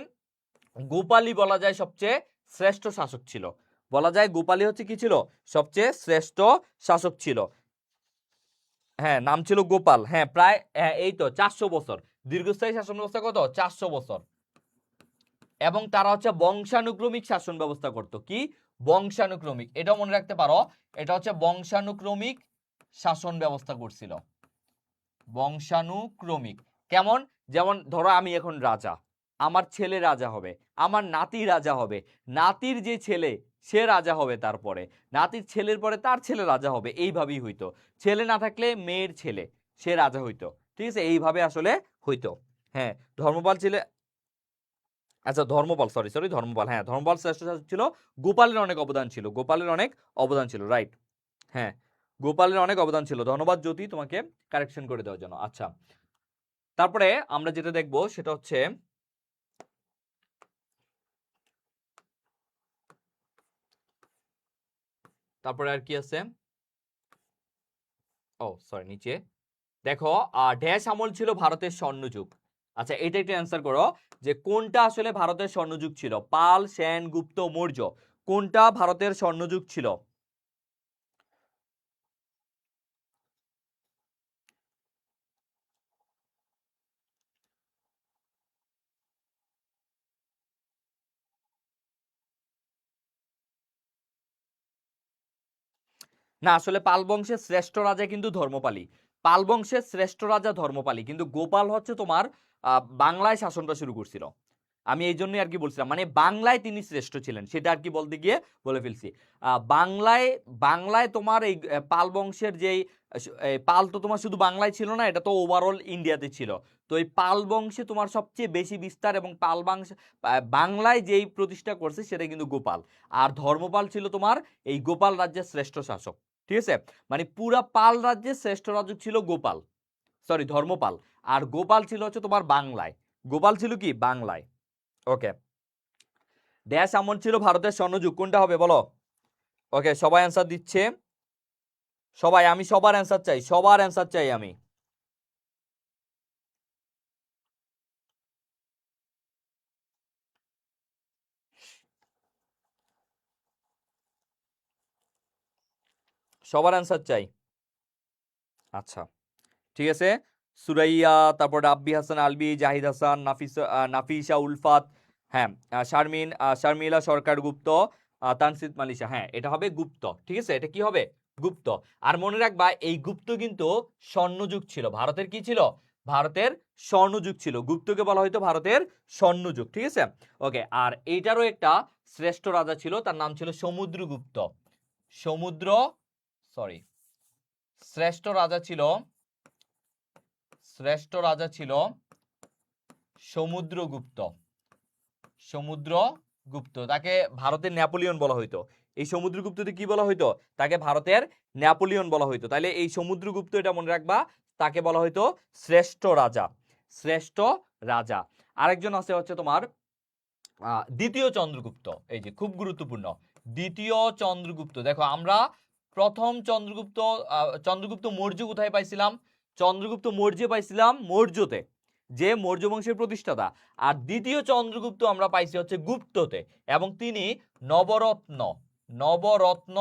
গোপালই বলা যায় সবচেয়ে শ্রেষ্ঠ শাসক ছিল, বলা যায় গোপালই হচ্ছে কি ছিল? সবচেয়ে শ্রেষ্ঠ শাসক ছিল। হ্যাঁ, নাম ছিল গোপাল। হ্যাঁ, প্রায় এই তো 400 বছর দীর্ঘস্থায়ী শাসন ব্যবস্থা, কত? 400 বছর। এবং তারা হচ্ছে বংশানুক্রমিক শাসন ব্যবস্থা করত। কি? বংশানুক্রমিক, এটাও মনে রাখতে পারো, এটা হচ্ছে বংশানুক্রমিক শাসন ব্যবস্থা করছিল। বংশানুক্রমিক কেমন? যেমন ধরো আমি এখন রাজা, আমার ছেলে রাজা হবে, আমার নাতি রাজা হবে, নাতির যে ছেলে সে রাজা হবে, তারপরে নাতির ছেলের পরে তার ছেলে রাজা হবে, এইভাবেই হইতো। ছেলে না থাকলে মেয়ের ছেলে সে রাজা হইতো, ঠিক আছে? এইভাবে আসলে হইতো। হ্যাঁ, ধর্মপাল ছিল, আচ্ছা ধর্মপাল, সরি সরি ধর্মপাল, হ্যাঁ ধর্মপাল শ্রেষ্ঠ শাসক ছিল। গোপালের অনেক অবদান ছিল, গোপালের অনেক অবদান ছিল, রাইট। হ্যাঁ, গোপালের অনেক অবদান ছিল। ধন্যবাদ জ্যোতি তোমাকে কারেকশন করে দেওয়ার জন্য। আচ্ছা, তারপরে আমরা যেটা দেখব সেটা হচ্ছে তারপরে আর কি আছে? ও সরি, নিচে দেখো ড্যাশ আমল ছিল ভারতের স্বর্ণযুগ। আচ্ছা, এটা একটু অ্যান্সার করো যে কোনটা আসলে ভারতের স্বর্ণযুগ ছিল? পাল, সেন, গুপ্ত, মৌর্য, কোনটা ভারতের স্বর্ণযুগ ছিল? না, আসলে পাল বংশের শ্রেষ্ঠ রাজা কিন্তু ধর্মপালই। পাল বংশের শ্রেষ্ঠ রাজা ধর্মপালই, কিন্তু গোপাল হচ্ছে তোমার বাংলায় শাসনটা শুরু করছিল। আমি এই জন্যই আর কি বলছিলাম, মানে বাংলায় তিনি শ্রেষ্ঠ ছিলেন, সেটা আর কি বলতে গিয়ে বলে ফেলছি। বাংলায় বাংলায় তোমার এই পাল বংশের যেই পাল তো তোমার শুধু বাংলায় ছিল না, এটা তো ওভারঅল ইন্ডিয়াতে ছিল। তো এই পাল বংশে তোমার সবচেয়ে বেশি বিস্তার, এবং পাল বংশ বাংলায় যেই প্রতিষ্ঠা করছে সেটা কিন্তু গোপাল। আর ধর্মপাল ছিল তোমার এই গোপাল রাজ্যের শ্রেষ্ঠ শাসক, ঠিক আছে? মানে পুরা পাল রাজ্যের শ্রেষ্ঠ রাজক ছিল গোপাল, সরি ধর্মপাল। আর গোপাল ছিল হচ্ছে তোমার বাংলায়, গোপাল ছিল কি? বাংলায়। ওকে, ড্যাশ আমল ছিল ভারতের স্বর্ণযুগ, কোনটা হবে বলো? ওকে, সবাই অ্যান্সার দিচ্ছে, সবাই, আমি সবার অ্যান্সার চাই, সবার অ্যান্সার চাই আমি। সবার অ্যান্সার চাই। আচ্ছা, ঠিক আছে। সুরাইয়া, তারপর রাব্বি হাসান আলবি, জাহিদ হাসান, নাফিসা উলফাত, হ্যাঁ, শারমিলা সরকার গুপ্ত, তানসিদ মালিশা, হ্যাঁ এটা হবে গুপ্ত, ঠিক আছে, এটা কি হবে গুপ্ত। আর মনে রাখবা এই গুপ্ত কিন্তু স্বর্ণযুগ ছিল, ভারতের কি ছিল, ভারতের স্বর্ণযুগ ছিল, গুপ্তকে বলা হয়তো ভারতের স্বর্ণযুগ, ঠিক আছে। ওকে, আর এইটারও একটা শ্রেষ্ঠ রাজা ছিল, তার নাম ছিল সমুদ্রগুপ্ত। সমুদ্র সরি শ্রেষ্ঠ রাজা ছিল, শ্রেষ্ঠ রাজা ছিল সমুদ্রগুপ্ত। সমুদ্রগুপ্ত, তাকে ভারতের নেপোলিয়ন বলা হইতো। এই সমুদ্রগুপ্তকে কি বলা হইতো, তাকে ভারতের নেপোলিয়ন বলা হইতো। তাহলে এই সমুদ্রগুপ্ত, এটা মনে রাখবা, তাকে বলা হইতো শ্রেষ্ঠ রাজা, শ্রেষ্ঠ রাজা। আরেকজন আছে হচ্ছে তোমার দ্বিতীয় চন্দ্রগুপ্ত, এই যে খুব গুরুত্বপূর্ণ, দ্বিতীয় চন্দ্রগুপ্ত। দেখো আমরা প্রথম চন্দ্রগুপ্ত মৌর্য কোথায় পাইছিলাম, চন্দ্রগুপ্ত মৌর্য পাইছিলাম মৌর্যতে, যে মৌর্য বংশের প্রতিষ্ঠাতা। আর দ্বিতীয় চন্দ্রগুপ্ত আমরা পাইছি হচ্ছে গুপ্ততে, এবং তিনি নবরত্ন নবরত্ন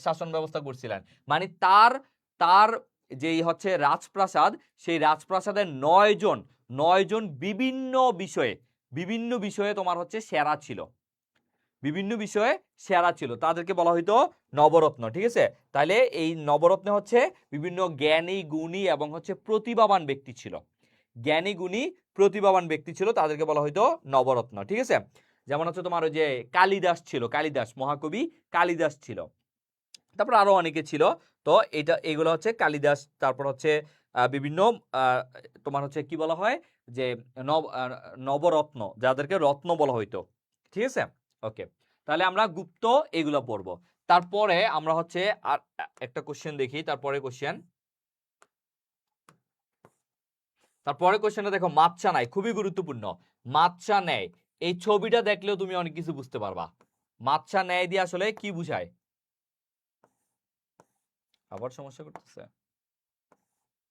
শাসন ব্যবস্থা করছিলেন। মানে তার তার যেই হচ্ছে রাজপ্রাসাদ, সেই রাজপ্রাসাদের 9 জন বিভিন্ন বিষয়ে তোমার হচ্ছে সেরা ছিল, বিভিন্ন বিষয়ে সেরা ছিল, তাদেরকে বলা হইতো নবরত্ন, ঠিক আছে। তাহলে এই নবরত্নে হচ্ছে বিভিন্ন জ্ঞানী গুণী এবং হচ্ছে প্রতিভাবান ব্যক্তি ছিল, জ্ঞানী গুণী প্রতিভাবান ব্যক্তি ছিল, তাদেরকে বলা হইতো নবরত্ন, ঠিক আছে। যেমন হচ্ছে তোমার ওই যে কালিদাস ছিল, কালিদাস মহাকবি কালিদাস ছিল, তারপর আরো অনেকে ছিল। তো এগুলো হচ্ছে কালিদাস। তারপর হচ্ছে বিভিন্ন তোমার হচ্ছে কি বলা হয় যে নবরত্ন, যাদেরকে রত্ন বলা হইতো, ঠিক আছে। ওকে, তাহলে আমরা গুপ্ত এগুলো পড়বো। তারপরে আমরা হচ্ছে আর একটা কোশ্চেন দেখি, তারপরে কোশ্চেনটা দেখো, মাচ্চা নাই, খুবই গুরুত্বপূর্ণ। মাচ্চা নেয়, এই ছবিটা দেখলেও তুমি অনেক কিছু বুঝতে পারবা। মাচ্চা নেয় দিয়ে আসলে কি বুঝায়, আবার সমস্যা করতেছে।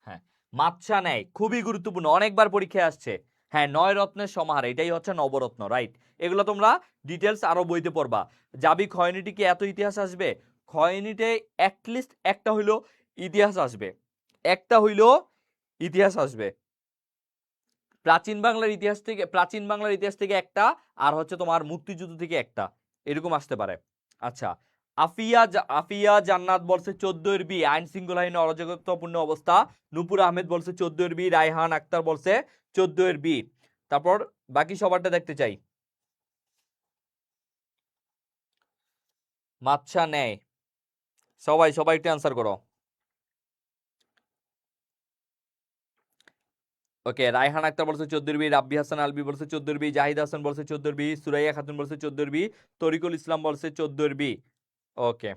হ্যাঁ, মাচ্চা নেয় খুবই গুরুত্বপূর্ণ, অনেকবার পরীক্ষায় আসছে। হ্যাঁ, 9 রত্নের সমাহার, এটাই হচ্ছে নবরত্ন, রাইট। এগুলো তোমরা ডিটেলস আরো বইতে পড়বা। যাবি খয়নিটি কি এত ইতিহাস আসবে, খয়নিতে অ্যাটলিস্ট একটা হইলো ইতিহাস আসবে, একটা হইলো ইতিহাস আসবে। প্রাচীন বাংলার ইতিহাস থেকে একটা, আর হচ্ছে তোমার মুক্তিযুদ্ধ থেকে একটা, এরকম আসতে পারে। আচ্ছা, আফিয়া জান্নাত বলছে 14 বি, আইন শৃঙ্খলাহীন অরাজকতাপূর্ণ অবস্থা। নূপুর আহমেদ বলছে 14 বি, রায়হান আক্তার বলছে 14 বি। তারপর বাকি সবারটা দেখতে চাই। মাচ্ছা নেয়, সবাই একটু অ্যান্সার করো। ওকে, রায়হান আক্তার বলছে 14 বি, রাব্বি হাসান আলবি বলছে 14 বি, জাহিদ হাসান বলছে 14 বি, সুরাইয়া খাতুন বলছে 14 বি, তরিকুল ইসলাম বলছে 14 বি। ওকে,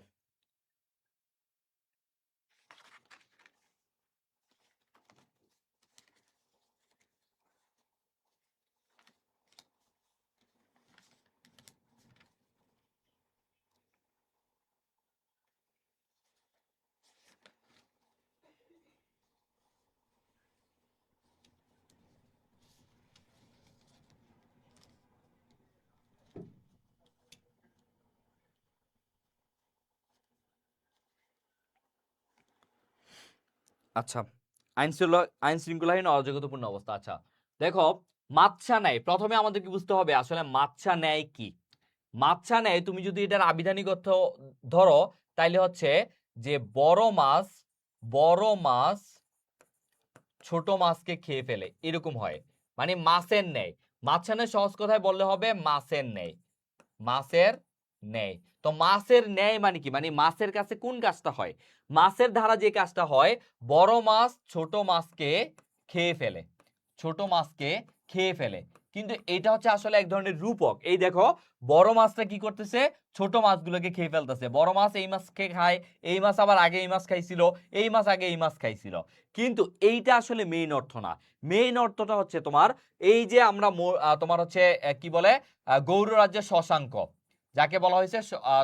আচ্ছা, আইন শৃঙ্খলাহীন অরাজকতাপূর্ণ অবস্থা। আচ্ছা দেখো, মাচ্ছা ন্যায়, প্রথমে আমাদেরকে বুঝতে হবে আসলে মাচ্ছা ন্যায় কি। মাচ্ছা ন্যায় তুমি যদি এটার আবিধানিক অর্থ ধরো, তাইলে হচ্ছে যে বড় মাছ ছোট মাছকে খেয়ে ফেলে, এরকম হয়। মানে মাছের ন্যায়, মাচ্ছা ন্যায় সহজ কথায় বললে হবে মাছের ন্যায়, মাছের ন্যায়। তো মাছের ন্যায় মানে কি, মানে মাছের কাছে কোন কাজটা হয়, মাছের ধারা যে কাজটা হয়, বড় মাছ ছোট মাছকে খেয়ে ফেলে, ছোট মাছকে খেয়ে ফেলে। কিন্তু এটা হচ্ছে আসলে এক ধরনের রূপক। এই দেখো, বড় মাছটা কি করতেছে, ছোট মাছগুলোকে খেয়ে ফেলতেছে। বড় মাছ এই মাছকে খায়, এই মাছ আবার আগে এই মাছ খাইছিল, এই মাছ আগে এই মাছ খাইছিল। কিন্তু এইটা আসলে মেইন অর্থ না। মেইন অর্থটা হচ্ছে তোমার এই যে আমরা তোমার হচ্ছে কি বলে গৌর রাজ্যের শশাঙ্ক, যাকে বলা হয়েছে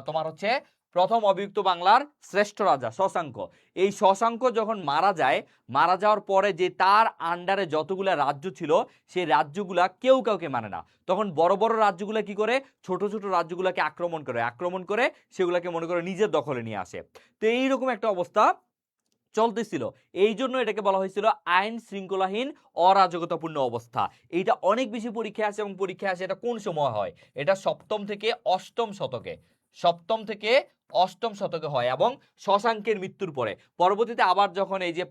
তোমার হচ্ছে প্রথম অবিভক্ত বাংলার শ্রেষ্ঠ রাজা শশাঙ্ক। এই শশাঙ্ক যখন মারা যায়, মারা যাওয়ার পরে যে তার আন্ডারে যতগুলা রাজ্য ছিল, সেই রাজ্যগুলা কেউ কাউকে মানে না। তখন বড় বড় রাজ্যগুলা কি করে, ছোট ছোট রাজ্যগুলাকে আক্রমণ করে সেগুলাকে মনে করে নিজের দখলে নিয়ে আসে। তো এইরকম একটা অবস্থা চলতেছিল, এই জন্য এটাকে বলা হয়েছিল আইন শৃঙ্খলাহীন অরাজকতাপূর্ণ অবস্থা। এইটা অনেক বেশি পরীক্ষায় আসে এবং পরীক্ষায় আসে এটা কোন সময় হয়, এটা সপ্তম থেকে অষ্টম শতকে, সপ্তম থেকে অষ্টম শতকে হয় এবং শশাঙ্কের মৃত্যুর পরে। পরবর্তীতে আবার যখন এই যে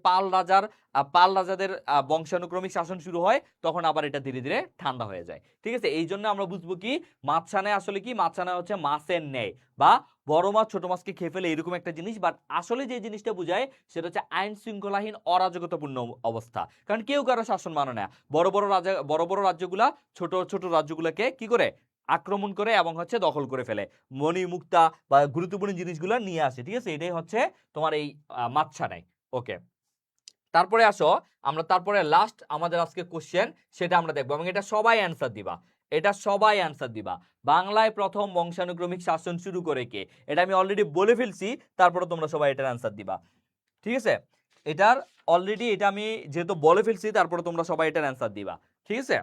পাল রাজাদের বংশানুক্রমিক শাসন শুরু হয় তখন আবার এটা ধীরে ধীরে ঠান্ডা হয়ে যায়। ঠিক আছে, এই জন্য আমরা বুঝবো কি মাছছানে আসলে কি, মাছছানে হচ্ছে মাছের ন্যায় বা বড় মাছ ছোট মাছকে খেয়ে ফেলে এরকম একটা জিনিস, বাট আসলে যে জিনিসটা বোঝায় সেটা হচ্ছে আইন শৃঙ্খলাহীন অরাজকতাপূর্ণ অবস্থা। কারণ কেউ কারো শাসন মানে না, বড় বড় রাজ্যগুলা ছোট ছোট রাজ্যগুলোকে কি করে আক্রমণ করে এবং হচ্ছে দখল করে ফেলে, মণি মুক্তা বা গুরুত্বপূর্ণ জিনিসগুলো নিয়ে আসে। ঠিক আছে, এটাই হচ্ছে তোমার এই মাছছানায়। ওকে, তারপরে আসো আমরা তারপরে লাস্ট আমাদের আজকে কোশ্চেন সেটা আমরা দেখবো এবং এটা সবাই অ্যান্সার দিবা, এটা সবাই অ্যান্সার দিবা। বাংলায় প্রথম বংশানুক্রমিক শাসন শুরু করে কে, এটা আমি অলরেডি বলে ফেলছি, তারপরে তোমরা সবাই এটার অ্যান্সার দিবা। ঠিক আছে, এটার অলরেডি এটা আমি যেহেতু বলে ফেলছি তারপরে তোমরা সবাই এটার অ্যান্সার দিবা। ঠিক আছে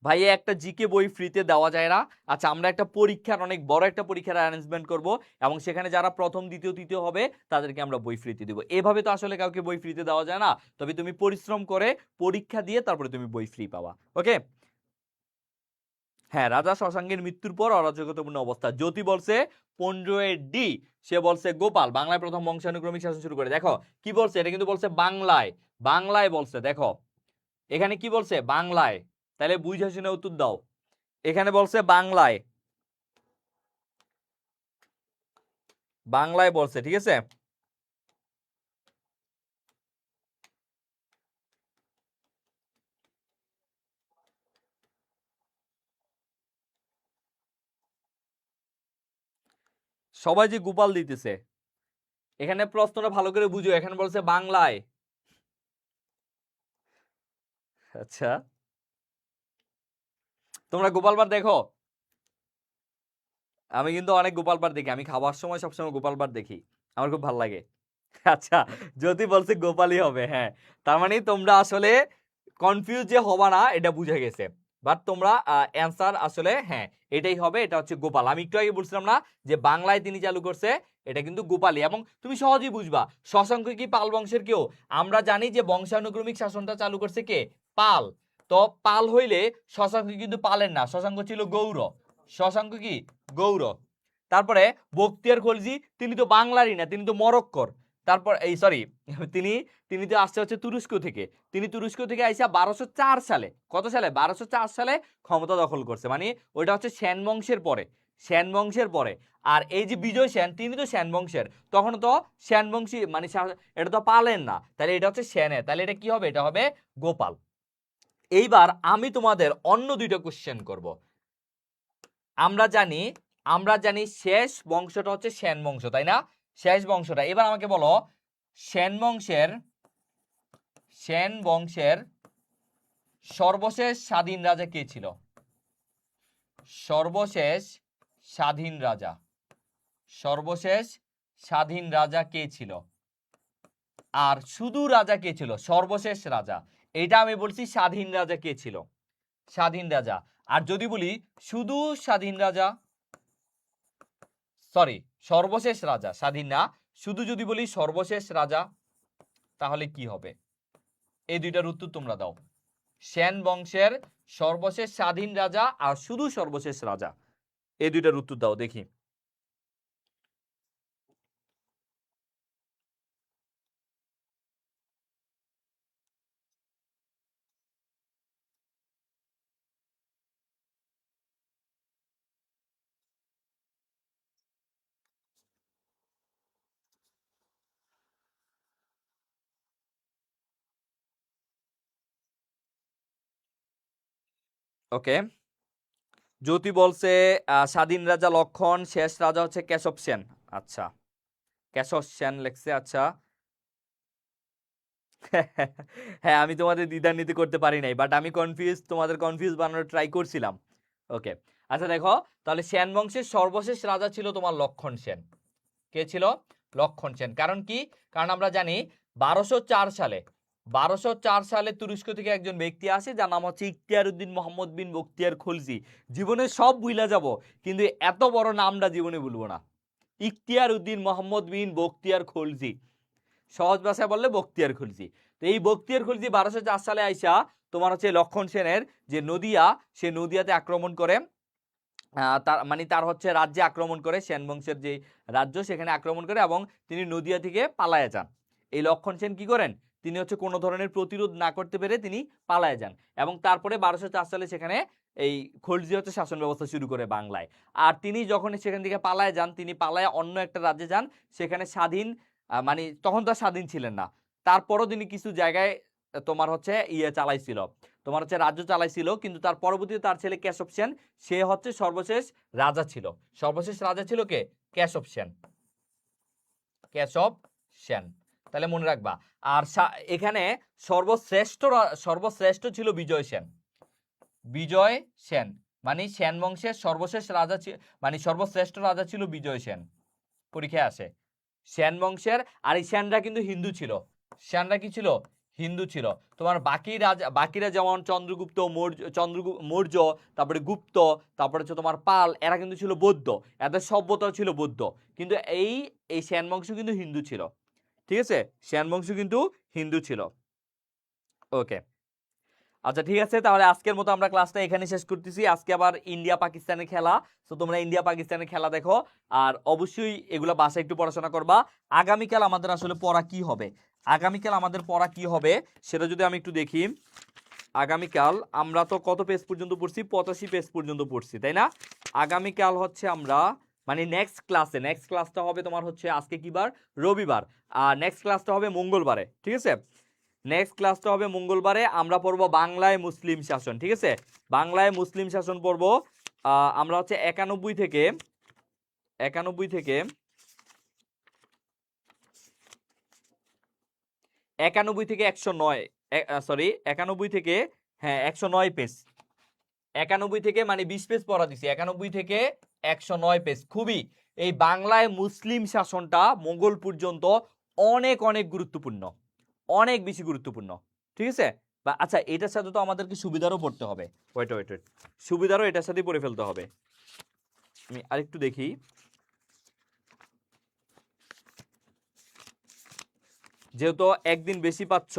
ভাই, একটা জিকে বই ফ্রিতে দেওয়া যায় না? আচ্ছা, আমরা একটা পরীক্ষার অনেক বড় একটা পরীক্ষার অ্যারেঞ্জমেন্ট করব এবং সেখানে যারা প্রথম দ্বিতীয় তৃতীয় হবে তাদেরকে আমরা বই ফ্রিতে দিব। এভাবে তো আসলে কাউকে বই ফ্রিতে দেওয়া যায় না, তবে তুমি পরিশ্রম করে পরীক্ষা দিয়ে তারপরে তুমি বই ফ্রি পাবা। ওকে, হ্যাঁ, রাজা শশাঙ্কের মৃত্যুর পর অরাজকতাপূর্ণ অবস্থা। জ্যোতি বলছে 15 সে বলছে গোপাল বাংলায় প্রথম বংশানুক্রমিক শাসন শুরু করে। দেখো কি বলছে, এটা কিন্তু বলছে বাংলায়, বাংলায় বলছে। দেখো এখানে কি বলছে, বাংলায়, তাহলে বুঝে শুনে উত্তর দাও। এখানে বলছে বাংলায়, বাংলায় বলছে। ঠিক আছে, সবাই যে গোপাল দিতেছে, এখানে প্রশ্নটা ভালো করে বুঝো, এখানে বলছে বাংলায়। আচ্ছা, তোমরা গোপাল বার দেখো? আমি কিন্তু অনেক গোপাল বার দেখি, আমি খাবার সময় সবসময় গোপাল বার দেখি, আমার খুব ভালো লাগে। আচ্ছা, যদি বলছে গোপালই হবে, হ্যাঁ, তার মানে তোমরা আসলে কনফিউজ যে হবা না এটা বুঝে গেছে, বাট তোমরা অ্যান্সার আসলে হ্যাঁ এটাই হবে, এটা হচ্ছে গোপাল। আমি একটু আগে বলছিলাম না যে বাংলায় তিনি চালু করছে, এটা কিন্তু গোপালই। এবং তুমি সহজেই বুঝবা শশাঙ্ক কি পাল বংশের কেউ? আমরা জানি যে বংশানুক্রমিক শাসনটা চালু করছে কে, পাল। তো পাল হইলে শশাঙ্ক কিন্তু পালেন না, শশাঙ্ক ছিল গৌড়, শশাঙ্ক কি গৌড়। তারপরে বখতিয়ার খলজি তিনি তো বাংলারই না, তিনি তো মরক্কর। তারপর এই সরি তিনি তিনি তো আসছে হচ্ছে তুরস্ক থেকে, তিনি তুরস্ক থেকে আইসা 1204 সালে, কত সালে, 1204 সালে ক্ষমতা দখল করছে। মানে ওইটা হচ্ছে সেন বংশের পরে, সেন বংশের পরে। আর এই যে বিজয় সেন তিনি তো সেন বংশের, তখন তো সেন বংশী মানে এটা তো পালেন না, তাহলে এটা হচ্ছে সেনের, তাহলে এটা কি হবে, এটা হবে গোপাল। এইবার আমি তোমাদের অন্য দুইটা কোশ্চেন করব। আমরা জানি আমরা জানি শেষ বংশটা হচ্ছে সেন বংশ, তাই না? শেষ বংশটা, এবার আমাকে বলো সেন বংশের সর্বশেষ স্বাধীন রাজা কে ছিল? সর্বশেষ স্বাধীন রাজা, সর্বশেষ স্বাধীন রাজা কে ছিল? আর শুধু রাজা কে ছিল? সর্বশেষ রাজা, এটা আমি বলছি স্বাধীন রাজা কে ছিল, স্বাধীন রাজা। আর যদি বলি শুধু স্বাধীন রাজা, সরি সর্বশেষ রাজা, স্বাধীন না, শুধু যদি বলি সর্বশেষ রাজা, তাহলে কি হবে? এই দুইটার উত্তর তোমরা দাও। সেন বংশের সর্বশেষ স্বাধীন রাজা আর শুধু সর্বশেষ রাজা, এই দুইটার উত্তর দাও দেখি। ওকে, জ্যোতি বলছে স্বাধীন রাজা লক্ষণ, শেষ রাজা হচ্ছে কেশব সেন। আচ্ছা, কেশব সেন লেখছে। আচ্ছা হ্যাঁ, আমি তোমাদের দ্বিধান্বিত করতে পারি নাই, বাট আমি তোমাদের কনফিউজ বানানোর ট্রাই করছিলাম। ওকে, আচ্ছা দেখো, তাহলে সেন বংশের সর্বশেষ রাজা ছিল তোমার লক্ষণ সেন। কে ছিল? লক্ষণ সেন। কারণ কি? কারণ আমরা জানি 1204 সালে তুরস্ক থেকে একজন ব্যক্তি আসে যার নাম হচ্ছে ইখতিয়ার উদ্দিন মোহাম্মদ বিন বখতিয়ার খলজি। জীবনে সব ভুলা যাব কিন্তু এত বড় নামটা জীবনে ভুলবো না। ইখতিয়ার উদ্দিন মোহাম্মদ বিন বখতিয়ার খলজি। সহজ ভাষায় বললে বখতিয়ার খলজি। তো এই বখতিয়ার খলজি 1204 সালে আইসা তোমার হচ্ছে লক্ষণ সেনের যে নদিয়া, সে নদিয়াতে আক্রমণ করে, তার মানে তার হচ্ছে রাজ্যে আক্রমণ করে, সেন বংশের যে রাজ্য সেখানে আক্রমণ করে এবং তিনি নদিয়া থেকে পালায়ে যান। এই লক্ষণ সেন কি করেন, তিনি হচ্ছে কোনো ধরনের প্রতিরোধ না করতে পেরে তিনি পালায়ে যান এবং তারপরে 1204 সালে সেখানে এই খলজি হচ্ছে শাসন ব্যবস্থা শুরু করে বাংলায়। আর তিনি যখন সেখান থেকে পালায়ে যান, তিনি পালায়ে অন্য একটা রাজ্যে যান, সেখানে স্বাধীন মানে তখন তো আর স্বাধীন ছিলেন না, তারপরও তিনি কিছু জায়গায় তোমার হচ্ছে চালাইছিল, তোমার হচ্ছে রাজ্য চালাইছিল, কিন্তু তার পরবর্তীতে তার ছেলে কেশব সেন, সে হচ্ছে সর্বশেষ রাজা ছিল। সর্বশেষ রাজা ছিল কে? কেশব সেন। কেশব সেন, তাহলে মনে রাখবা। আর এখানে সর্বশ্রেষ্ঠ ছিল বিজয় সেন। বিজয় সেন মানে সেন বংশের সর্বশেষ রাজা, মানে সর্বশ্রেষ্ঠ রাজা ছিল বিজয় সেন, পরীক্ষায় আসে সেন বংশের। আর এই সেনরা কিন্তু হিন্দু ছিল। সেনরা কি ছিল? হিন্দু ছিল। তোমার বাকিরা যেমন চন্দ্রগুপ্ত মৌর্য, তারপরে গুপ্ত, তারপরে হচ্ছে তোমার পাল, এরা কিন্তু ছিল বৌদ্ধ, এদের সভ্যতা ছিল বৌদ্ধ। কিন্তু এই সেন বংশ কিন্তু হিন্দু ছিল। ঠিক আছে, সেন বংশ কিন্তু হিন্দু ছিল। ওকে, আচ্ছা ঠিক আছে, তাহলে আজকের মতো আমরা ক্লাসটা এখানে শেষ করতেছি। আজকে আবার ইন্ডিয়া পাকিস্তানের খেলা, তো তোমরা ইন্ডিয়া পাকিস্তানের খেলা দেখো, আর অবশ্যই এগুলো বাসায় একটু পড়াশোনা করবা। আগামীকাল আমাদের আসলে পড়া কি হবে, আগামীকাল আমাদের পড়া কি হবে সেটা যদি আমি একটু দেখি। আগামীকাল আমরা তো কত পেজ পর্যন্ত পড়ছি? 85 পেজ পর্যন্ত পড়ছি, তাই না? আগামীকাল হচ্ছে আমরা মানে নেক্সট ক্লাসটা হবে তোমার হচ্ছে, আজকে কি বার? রবিবার। আর নেক্সট ক্লাসটা হবে মঙ্গলবারে, ঠিক আছে? নেক্সট ক্লাসটা হবে মঙ্গলবারে। আমরা পড়বো বাংলায় মুসলিম শাসন, ঠিক আছে? বাংলায় মুসলিম শাসন পড়বো। আমরা হচ্ছে 91 থেকে 91 থেকে 109, সরি 91 থেকে, হ্যাঁ 109 পেজ, 91 থেকে মানে 20 পেজ পড়া দিছি, 91 থেকে 109 পেজ। খুবই এই বাংলায় মুসলিম শাসনটা মোগল পর্যন্ত অনেক অনেক গুরুত্বপূর্ণ, অনেক বেশি গুরুত্বপূর্ণ, ঠিক আছে? বা আচ্ছা, এটার সাথে তো আমাদেরকে সুবিধারও পড়তে হবে। ওয়েট, সুবিধারও এটার সাথে পড়ে ফেলতে হবে। আমি আরেকটু দেখি। যেহেতু একদিন বেশি পাচ্ছ,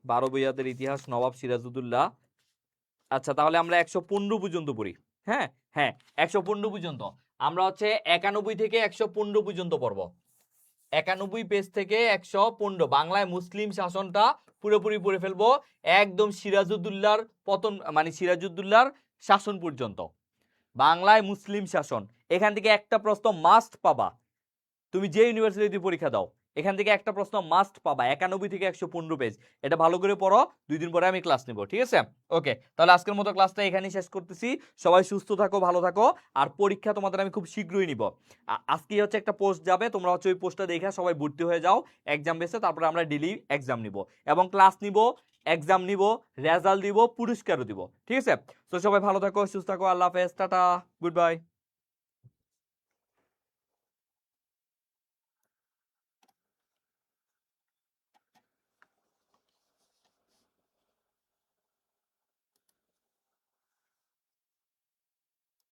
12 বইয়াদের ইতিহাস, নবাব সিরাজউদ্দৌলা। আচ্ছা, তাহলে আমরা 115 পর্যন্ত পড়ি। হ্যাঁ হ্যাঁ, 115 পর্যন্ত। আমরা হচ্ছে 91 থেকে 115 পর্যন্ত পড়বো। 91 পেজ থেকে 115 বাংলায় মুসলিম শাসনটা পুরোপুরি পড়ে ফেলবো, একদম সিরাজউদ্দৌলার পতন মানে সিরাজউদ্দৌলার শাসন পর্যন্ত। বাংলায় মুসলিম শাসন, এখান থেকে একটা প্রশ্ন মাস্ট পাবা, তুমি যে ইউনিভার্সিটিতে পরীক্ষা দাও এখান থেকে একটা প্রশ্ন মাস্ট পাবা। 91 থেকে 115 পেজ, এটা ভালো করে পড়ো, 2 দিন পরে আমি ক্লাস নেব, ঠিক আছে? ওকে, তাহলে আজকের মতো ক্লাসটা এখানেই শেষ করতেছি। সবাই সুস্থ থাকো, ভালো থাকো, আর পরীক্ষা তোমাদের আমি খুব শীঘ্রই নিব। আজকে হচ্ছে একটা পোস্ট যাবে, তোমরা হচ্ছে ওই পোস্টটা দেখে সবাই ভর্তি হয়ে যাও এক্সাম বেসে, তারপরে আমরা ডেইলি এক্সাম নিব এবং ক্লাস নিব, এক্সাম নিব, রেজাল্ট দিব, পুরস্কারও দিব, ঠিক আছে? তো সবাই ভালো থাকো, সুস্থ থাকো, আল্লাহ হাফেজ, টাটা, গুড বাই।